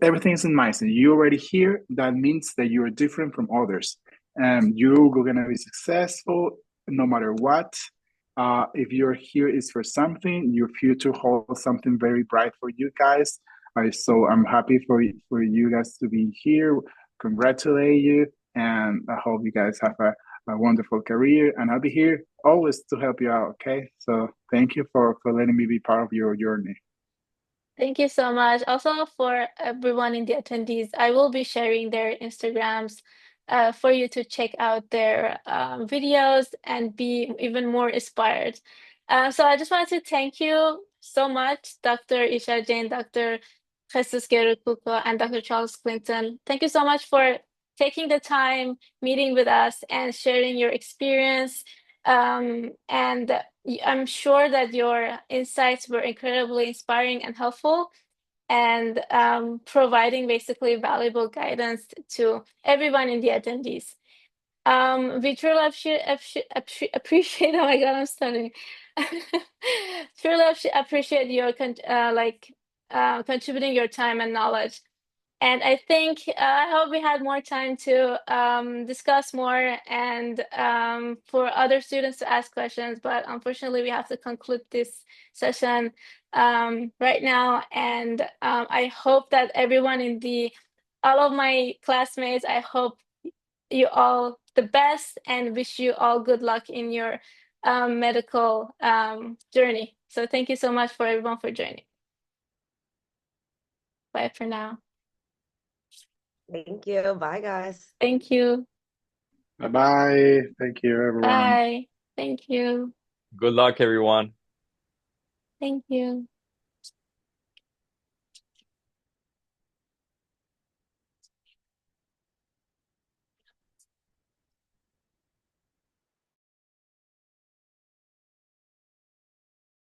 everything is in mindset. You're already here. That means that you're different from others, and you're gonna be successful no matter what. If you're here, is for something. Your future holds something very bright for you guys. So I'm happy for you guys to be here. Congratulate you, and I hope you guys have a wonderful career. And I'll be here always to help you out. Okay, so thank you for letting me be part of your journey.
Thank you so much. Also, for everyone in the attendees, I will be sharing their Instagrams for you to check out their videos and be even more inspired. So I just wanted to thank you so much, Dr. Esha Jain, Dr. Jesus Guarecuco and Dr. Charles Clinton. Thank you so much for taking the time, meeting with us, and sharing your experience. And I'm sure that your insights were incredibly inspiring and helpful, and providing basically valuable guidance to everyone in the attendees. We truly appreciate, oh my God, I'm stuttering. Truly appreciate your contributing your time and knowledge. And I think I hope we had more time to discuss more and for other students to ask questions. But unfortunately, we have to conclude this session right now. And I hope that everyone all of my classmates, I hope you all the best and wish you all good luck in your medical journey. So thank you so much for everyone for joining. Bye for now.
Thank you. Bye, guys.
Thank you.
Bye-bye. Thank you, everyone.
Bye. Thank you.
Good luck, everyone.
Thank you.